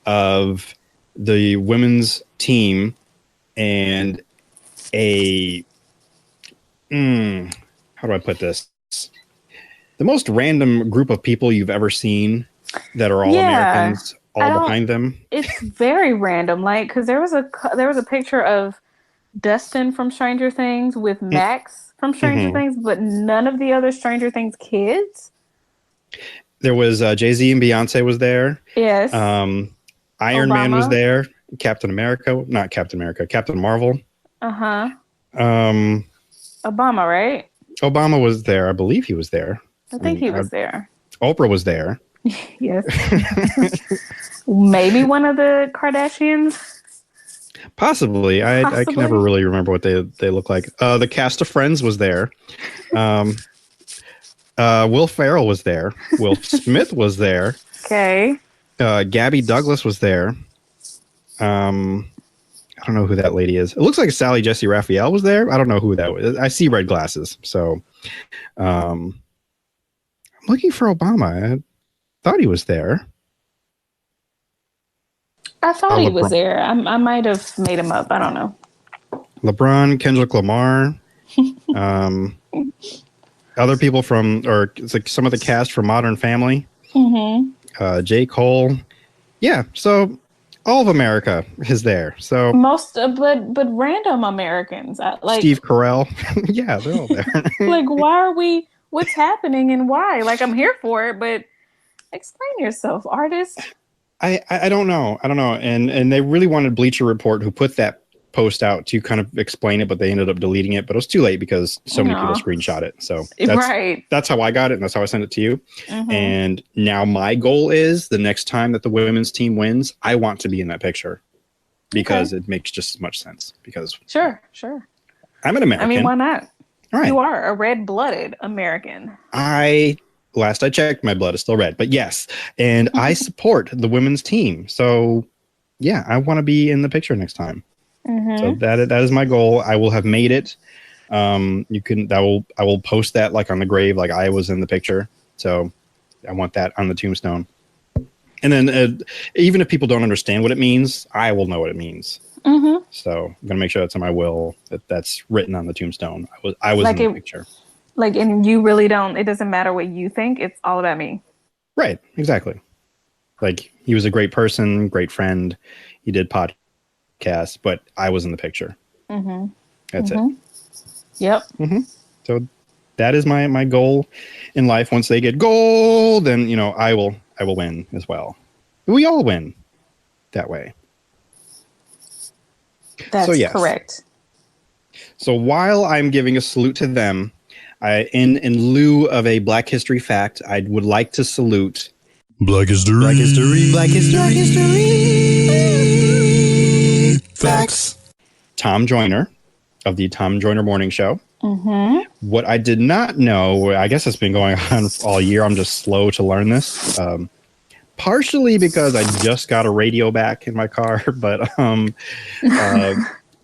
of the women's team and how do I put this? The most random group of people you've ever seen that are all Americans, all behind them. It's very random, like because there was a picture of Dustin from Stranger Things with Max from Stranger Things, but none of the other Stranger Things kids. There was Jay-Z and Beyonce was there. Yes. Iron Man was there. Captain Marvel. Uh-huh. Obama, right? Obama was there. I believe he was there. I think he was there. Oprah was there. Yes. Maybe one of the Kardashians. Possibly. I can never really remember what they look like. The cast of Friends was there. Will Ferrell was there. Will Smith was there. Okay. Gabby Douglas was there. I don't know who that lady is. It looks like Sally Jesse Raphael was there. I don't know who that was. I see red glasses. So I'm looking for Obama. I thought he was there. I thought he was there. I might have made him up. I don't know. LeBron, Kendrick Lamar, other people it's like some of the cast from Modern Family. Mm-hmm. J. Cole. Yeah, so all of America is there. So but random Americans like Steve Carell. Yeah, they're all there. Like, why are we? What's happening and why? Like, I'm here for it, but explain yourself, artist. I don't know. And they really wanted Bleacher Report, who put that post out, to kind of explain it, but they ended up deleting it. But it was too late because so many people screenshot it. So that's how I got it, and that's how I sent it to you. Mm-hmm. And now my goal is the next time that the women's team wins, I want to be in that picture because it makes just as much sense. Because sure, I'm an American. I mean, why not? All right. You are a red-blooded American. Last I checked, my blood is still red. But yes, and I support the women's team. So yeah, I want to be in the picture next time. Mm-hmm. So that is my goal. I will have made it. I will post that like on the grave, like I was in the picture. So I want that on the tombstone. And then even if people don't understand what it means, I will know what it means. Mm-hmm. So I'm gonna make sure that's on my will, that's written on the tombstone. I was like in the picture. Like, and you really don't. It doesn't matter what you think. It's all about me. Right. Exactly. Like, he was a great person, great friend. He did podcasts, but I was in the picture. Mm-hmm. That's it. Yep. Mm-hmm. So that is my goal in life. Once they get gold, then I will win as well. We all win that way. That's correct. So while I'm giving a salute to them, in lieu of a Black History fact, I would like to salute Black History facts. Tom Joyner of the Tom Joyner Morning Show. Mm-hmm. What I did not know, I guess it's been going on all year. I'm just slow to learn this. Partially because I just got a radio back in my car, but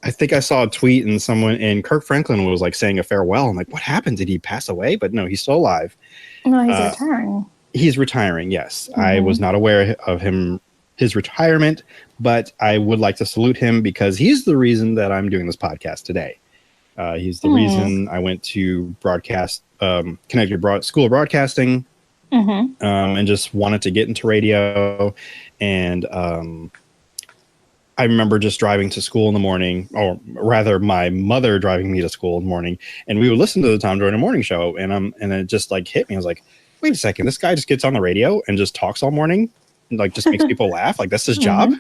I think I saw a tweet and Kirk Franklin was like saying a farewell. I'm like, what happened? Did he pass away? But no, he's still alive. No, he's retiring. He's retiring, yes. Mm-hmm. I was not aware of his retirement, but I would like to salute him because he's the reason that I'm doing this podcast today. He's the reason I went to broadcast, Connecticut School of Broadcasting, and just wanted to get into radio. And I remember just driving to school in the morning, or rather my mother driving me to school in the morning, and we would listen to the Tom Joyner Morning Show. And it just like hit me. I was like, wait a second, this guy just gets on the radio and just talks all morning and like just makes people laugh. Like, that's his job.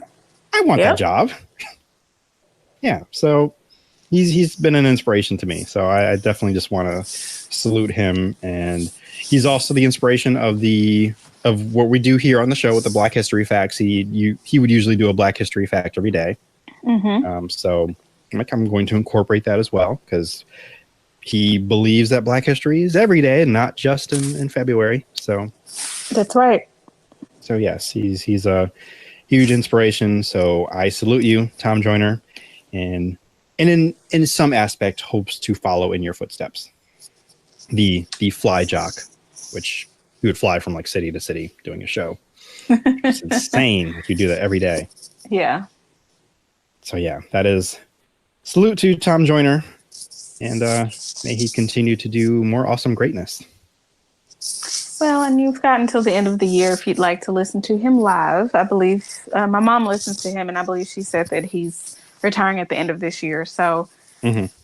I want that job. Yeah. So he's been an inspiration to me. So I definitely just want to salute him. And he's also the inspiration of the of what we do here on the show with the Black History Facts. He would usually do a Black History Fact every day. So I'm going to incorporate that as well, because he believes that Black history is every day and not just in February. So that's right. So yes, he's a huge inspiration. So I salute you, Tom Joyner, and in some aspect hopes to follow in your footsteps. The fly jock, which he would fly from like city to city doing a show. It's insane if you do that every day. Yeah. So yeah, that is salute to Tom Joyner, and may he continue to do more awesome greatness. Well, and you've got until the end of the year if you'd like to listen to him live. I believe my mom listens to him, and I believe she said that he's retiring at the end of this year. So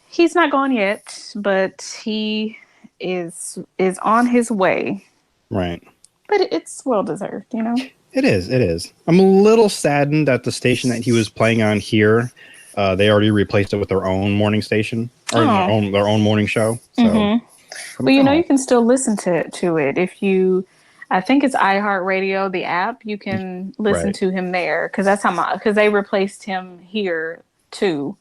he's not gone yet, but he is on his way. Right. But it's well deserved, you know? It is. I'm a little saddened that the station that he was playing on here, they already replaced it with their own morning station, or their own morning show. So. Well, you know, you can still listen to it if you. I think it's iHeartRadio, the app. You can listen to him there, because that's because they replaced him here too,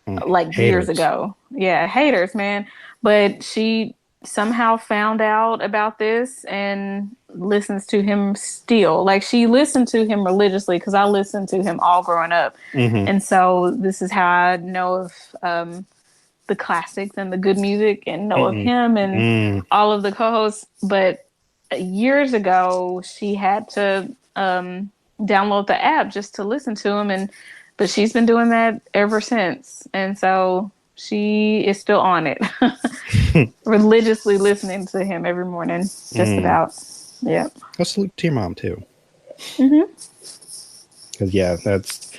like years ago. Yeah, haters, man. But she somehow found out about this and listens to him still. Like, she listened to him religiously, because I listened to him all growing up, and so this is how I know of the classics and the good music and know of him and all of the co-hosts. But years ago, she had to download the app just to listen to him, but she's been doing that ever since, and so she is still on it, religiously listening to him every morning, just about. Yeah. I'll salute to your mom too. Because that's.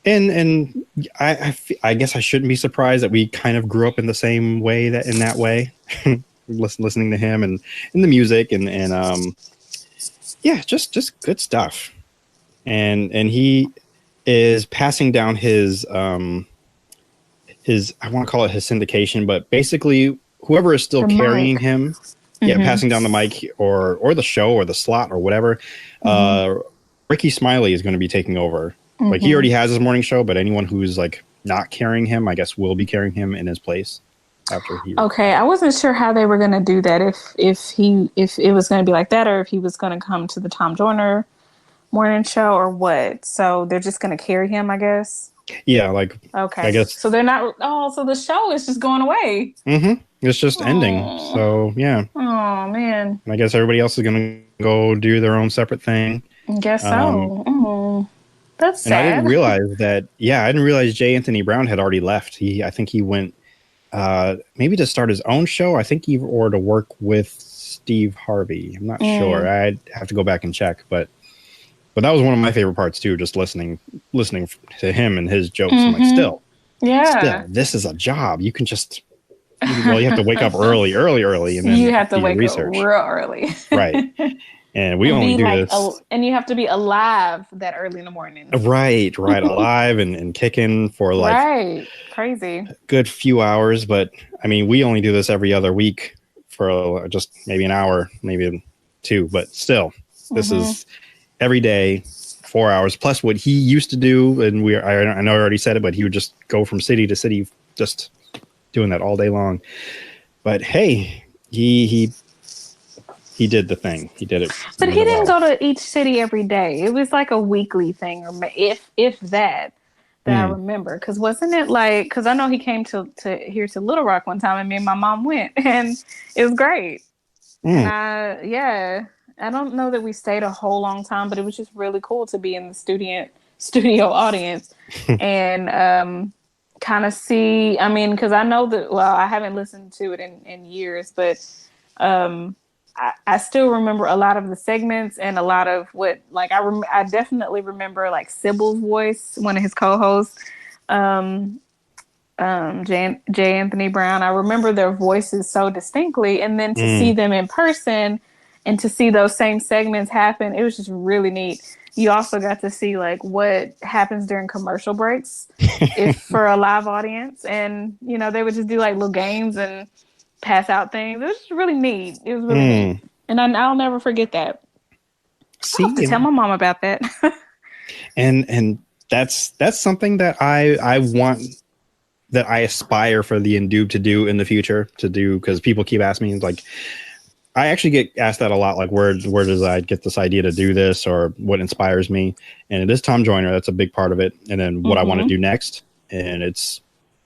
And I guess I shouldn't be surprised that we kind of grew up in the same way in that way, listening to him and the music and just good stuff. And he is passing down his I want to call it his syndication, but basically whoever is still carrying him, passing down the mic or the show or the slot or whatever, Ricky Smiley is going to be taking over. Like, he already has his morning show, but anyone who's like not carrying him, I guess, will be carrying him in his place after he. Okay, I wasn't sure how they were going to do that. If it was going to be like that, or if he was going to come to the Tom Joyner morning show, or what. So they're just going to carry him, I guess. Yeah, like. Okay. I guess. So they're not. Oh, so the show is just going away. It's just ending. So yeah. Oh man. And I guess everybody else is going to go do their own separate thing. I guess so. That's sad. And I didn't realize that. Yeah, I didn't realize J. Anthony Brown had already left. I think he went maybe to start his own show. I think or to work with Steve Harvey. I'm not sure. I'd have to go back and check. But that was one of my favorite parts too. Just listening to him and his jokes. I'm like, still, this is a job. You can just. Well, you have to wake up early, and then you have to wake up real early, right? And we only do this. And you have to be alive that early in the morning. Right. Alive and kicking for like crazy good few hours. But I mean, we only do this every other week for just maybe an hour, maybe 2. But still, this is every day, 4 hours plus what he used to do. And I know I already said it, but he would just go from city to city, just doing that all day long. But hey, he did the thing. He did it. But he didn't go to each city every day. It was like a weekly thing, or if that I remember. Because wasn't it like? Because I know he came to here to Little Rock one time, and me and my mom went, and it was great. And I don't know that we stayed a whole long time, but it was just really cool to be in the studio audience and kind of see. I mean, because I know that. Well, I haven't listened to it in years, but. I still remember a lot of the segments and a lot of what, like, I definitely remember like Sybil's voice, one of his co-hosts, J. Anthony Brown. I remember their voices so distinctly, and then to see them in person and to see those same segments happen, it was just really neat. You also got to see like what happens during commercial breaks for a live audience, and they would just do like little games and pass out things. It was really neat. It was really neat. And I'll never forget that. See, I'll have to tell my mom about that. and that's something that I want, that I aspire for the Endube to do in the future, to do, because people keep asking me, like, I actually get asked that a lot, like, where does I get this idea to do this, or what inspires me? And it is Tom Joyner. That's a big part of it. And then what I want to do next, and it's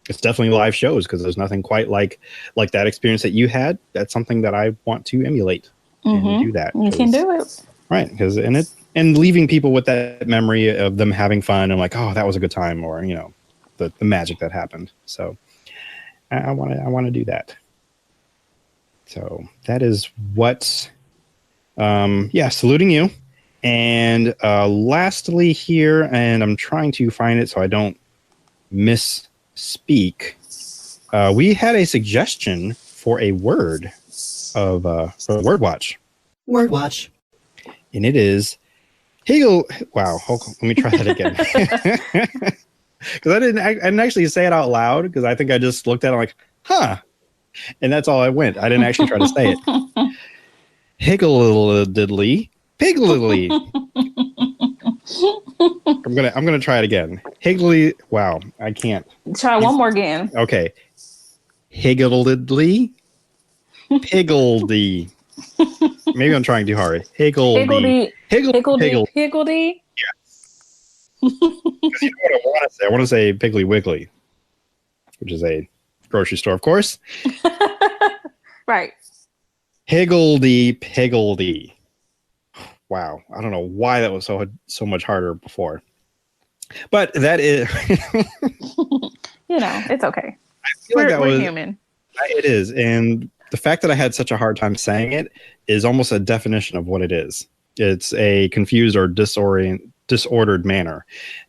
definitely live shows, because there's nothing quite like that experience that you had. That's something that I want to emulate and do that. You can do it, right? Because and leaving people with that memory of them having fun and like, oh, that was a good time, or the magic that happened. So I want to do that. So that is what, saluting you. And lastly here, and I'm trying to find it so I don't misspeak. We had a suggestion for a word for Word Watch. Word Watch. And it is Hegel. Wow. Hold on, let me try that again. Because I didn't actually say it out loud, because I think I just looked at it like, huh. And that's all I went. I didn't actually try to say it. Higgledy piggly. I'm gonna try it again. Higgly. Wow, I can't. Try one more again. Okay. Higgledy piggledy. Maybe I'm trying too hard. Higgledy. Higgledy. Yes. You know what I want to say? I want to say Piggly Wiggly, which is a grocery store, of course. Right. Higgledy piggledy. Wow. I don't know why that was so much harder before. But that is... it's okay. I feel we're human. It is. And the fact that I had such a hard time saying it is almost a definition of what it is. It's a confused or disordered manner.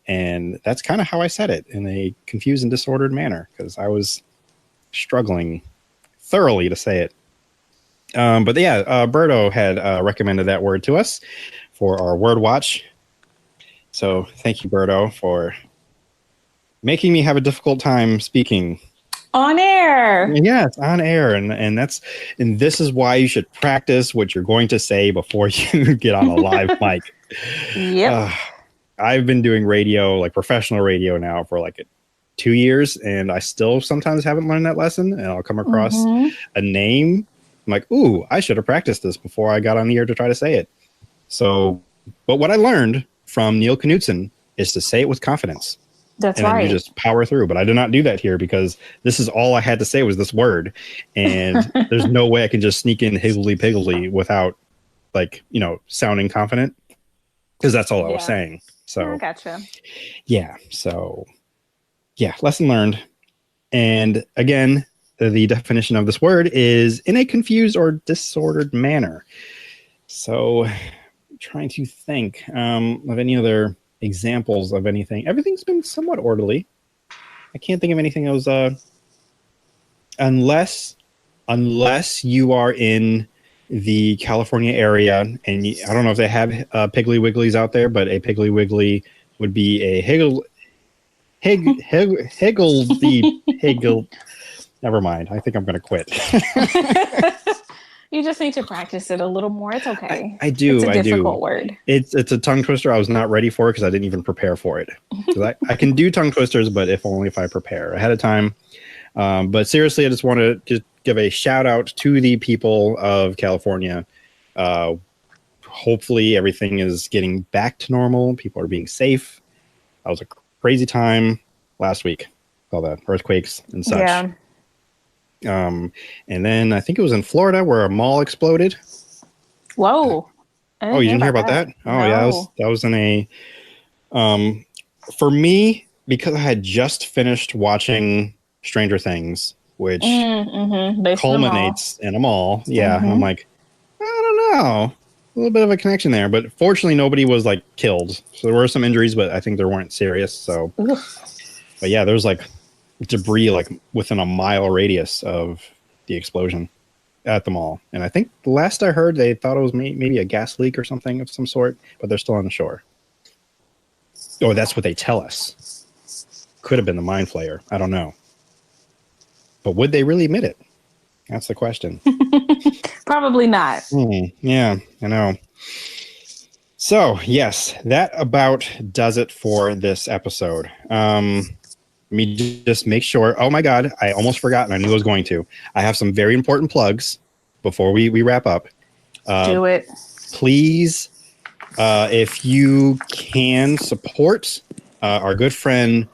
And that's kind of how I said it, in a confused and disordered manner, because I was struggling thoroughly to say it. But yeah, Berto had recommended that word to us for our Word Watch. So thank you, Berto, for making me have a difficult time speaking on air. Yes, on air. And this is why you should practice what you're going to say before you get on a live mic. Yep. I've been doing radio, like professional radio now, for like 2 years, and I still sometimes haven't learned that lesson, and I'll come across a name. I'm like, ooh, I should have practiced this before I got on the air to try to say it. So, but what I learned from Neil Knudsen is to say it with confidence. That's and right. Then you just power through. But I did not do that here, because this is all I had to say was this word. And there's no way I can just sneak in higgledy piggledy without, sounding confident, because that's all I was saying. So I gotcha. Yeah. So yeah, lesson learned. And again, the definition of this word is in a confused or disordered manner. So I'm trying to think of any other examples of anything. Everything's been somewhat orderly. I can't think of anything that was unless you are in the California area, and I don't know if they have Piggly Wigglies out there, but a Piggly Wiggly would be a higgle. Never mind. I think I'm going to quit. You just need to practice it a little more. It's okay. I do. It's a difficult word. It's a tongue twister I was not ready for, because I didn't even prepare for it. I can do tongue twisters, but if I prepare ahead of time. But seriously, I just want to just give a shout out to the people of California. Hopefully everything is getting back to normal. People are being safe. That was a crazy time last week. All the earthquakes and such. Yeah. And then I think it was in Florida where a mall exploded. Whoa. Oh, you didn't hear about that? Oh, no. Yeah, that was in a for me, because I had just finished watching Stranger Things, which culminates in a mall. Yeah. I'm like, I don't know. A little bit of a connection there, but fortunately nobody was killed. So there were some injuries, but I think they weren't serious. So but yeah, there was debris within a mile radius of the explosion at the mall. And I think the last I heard, they thought it was maybe a gas leak or something of some sort, but they're still on the shore. Oh, that's what they tell us. Could have been the mind flayer. I don't know. But would they really admit it? That's the question. Probably not. Yeah, I know. So, yes, that about does it for this episode. Let me just make sure. Oh my God, I almost forgot, and I knew I was going to. I have some very important plugs before we wrap up. Do it. Please, if you can support our good friend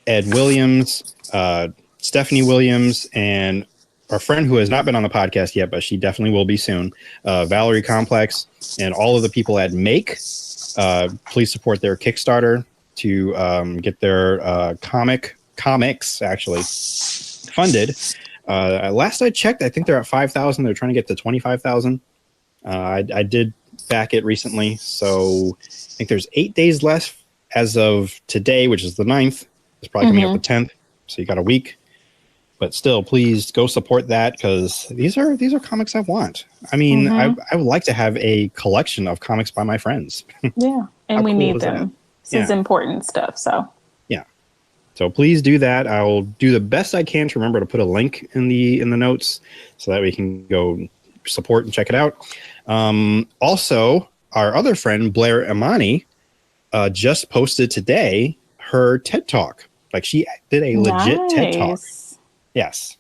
Ed Williams, Stephanie Williams, and our friend who has not been on the podcast yet, but she definitely will be soon, Valerie Complex, and all of the people at Make. Please support their Kickstarter to get their comics actually funded. Last I checked, I think they're at 5,000. They're trying to get to 25,000. I did back it recently, so I think there's 8 days left as of today, which is the 9th. It's probably coming up the 10th, so you got a week. But still, please go support that, because these are comics I want. I mean, I would like to have a collection of comics by my friends. Yeah, and we need them. This is important stuff. So yeah, so please do that. I'll do the best I can to remember to put a link in the notes so that we can go support and check it out. Also, our other friend Blair Imani just posted today her TED Talk. Like, she did a legit TED Talk. Yes.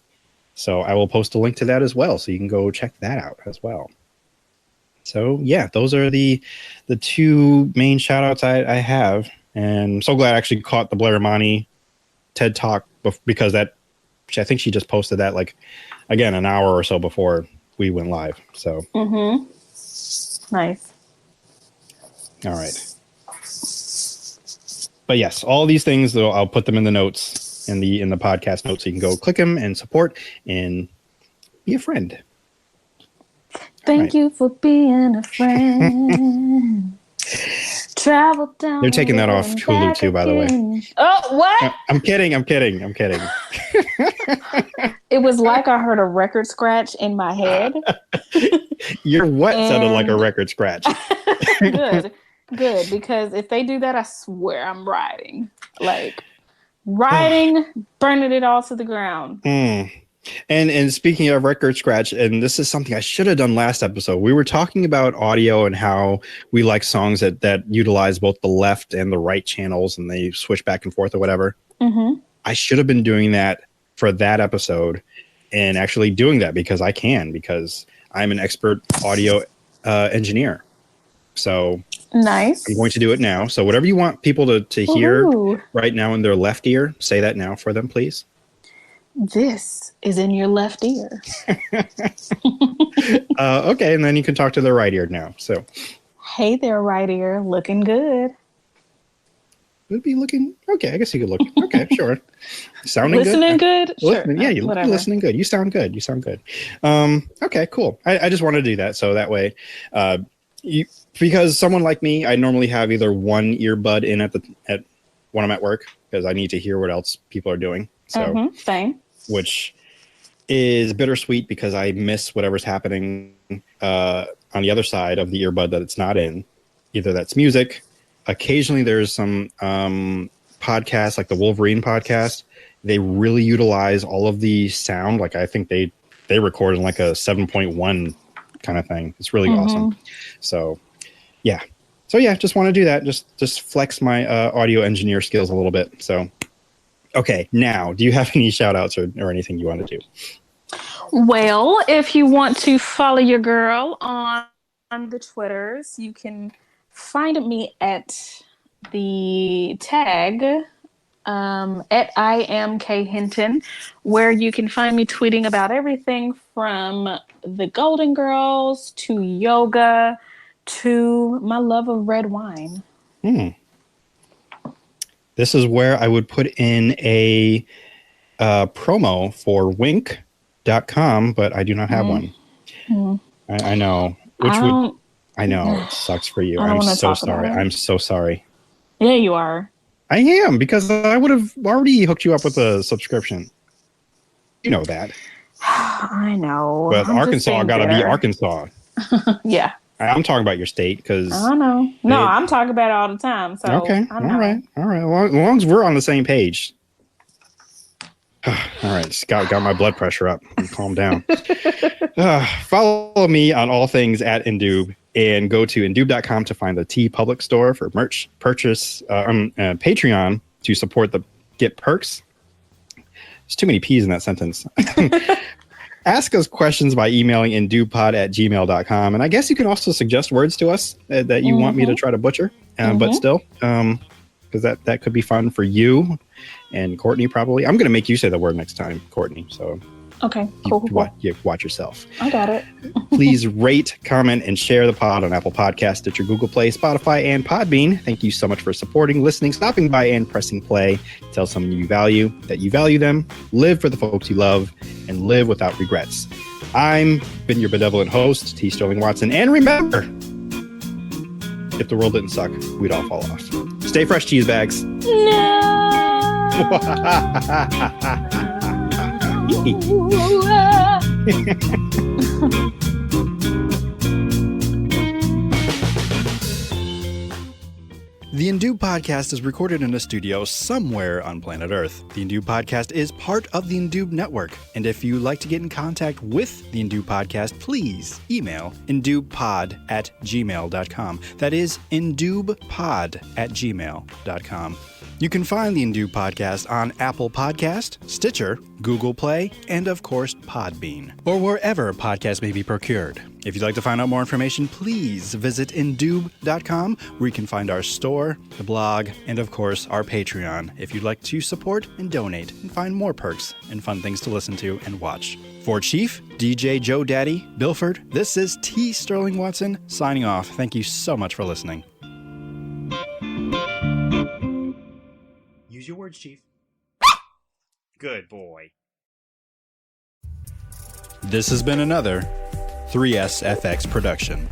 So I will post a link to that as well, so you can go check that out as well. So yeah, those are the two main shout outs I have. And I'm so glad I actually caught the Blair Imani TED Talk because I think she just posted that, like, again, an hour or so before we went live. So nice. All right. But yes, all these things, though, I'll put them in the notes, in the podcast notes, so you can go click them and support and be a friend. Thank you for being a friend. Travel down. They're taking that off Hulu too, by the way. Oh, what? I'm kidding. It was like I heard a record scratch in my head. Your what sounded like a record scratch. Good, because if they do that, I swear I'm riding, burning it all to the ground. And speaking of record scratch, and this is something I should have done last episode. We were talking about audio and how we like songs that utilize both the left and the right channels, and they switch back and forth or whatever. I should have been doing that for that episode, and actually doing that because I'm an expert audio engineer. So nice. I'm going to do it now. So whatever you want people to hear right now in their left ear, say that now for them, please. This is in your left ear. Okay, and then you can talk to the right ear now. So, hey there, right ear, looking good. Would be looking okay. I guess you could look okay. Sure, sounding listening good. Sure, yeah, you're listening good. You sound good. Okay, cool. I just wanted to do that so that way, because someone like me, I normally have either one earbud in at when I'm at work because I need to hear what else people are doing. So same. Which is bittersweet because I miss whatever's happening on the other side of the earbud that it's not in. Either that's music. Occasionally there's some podcasts like the Wolverine podcast. They really utilize all of the sound. Like I think they record in like a 7.1 kind of thing. It's really awesome. So yeah. Just want to do that. Just flex my audio engineer skills a little bit. So okay, now, do you have any shout-outs or anything you want to do? Well, if you want to follow your girl on the Twitters, you can find me at the tag at I am K Hinton, where you can find me tweeting about everything from the Golden Girls to yoga to my love of red wine. This is where I would put in a promo for wink.com, but I do not have one. I know. I know. It sucks for you. I'm so sorry. I'm so sorry. Yeah, you are. I am, because I would have already hooked you up with a subscription. You know that. I know. But Arkansas got to be Arkansas. Yeah. I'm talking about your state because I know. No, I'm talking about it all the time. So okay, all right. As long as we're on the same page. All right, Scott got my blood pressure up. Calm down. Follow me on all things at Indoob, And go to Indube.com to find the T Public store for merch purchase. Patreon to support the Get Perks. There's too many P's in that sentence. Ask us questions by emailing indubepod@gmail.com. And I guess you can also suggest words to us that you want me to try to butcher. But still, because that could be fun for you and Courtney probably. I'm going to make you say the word next time, Courtney. So okay, cool. Watch yourself. I got it. Please rate, comment, and share the pod on Apple Podcasts, Stitcher, Google Play, Spotify, and Podbean. Thank you so much for supporting, listening, stopping by, and pressing play. Tell someone you value that you value them. Live for the folks you love, and live without regrets. I'm been your benevolent host, T. Sterling Watson. And remember, if the world didn't suck, we'd all fall off. Stay fresh, cheese bags. The Indube Podcast is recorded in a studio somewhere on planet Earth. The Indube Podcast is part of the Indube Network. And if you'd like to get in contact with the Indube Podcast, please email indubepod@gmail.com. That is indubepod@gmail.com. You can find the Indube Podcast on Apple Podcast, Stitcher, Google Play, and of course Podbean, or wherever podcasts may be procured. If you'd like to find out more information, please visit indube.com, where you can find our store, the blog, and of course our Patreon if you'd like to support and donate and find more perks and fun things to listen to and watch. For Chief, DJ Joe Daddy, Bilford, this is T. Sterling Watson signing off. Thank you so much for listening. Use your words, Chief. Good boy. This has been another 3SFX production.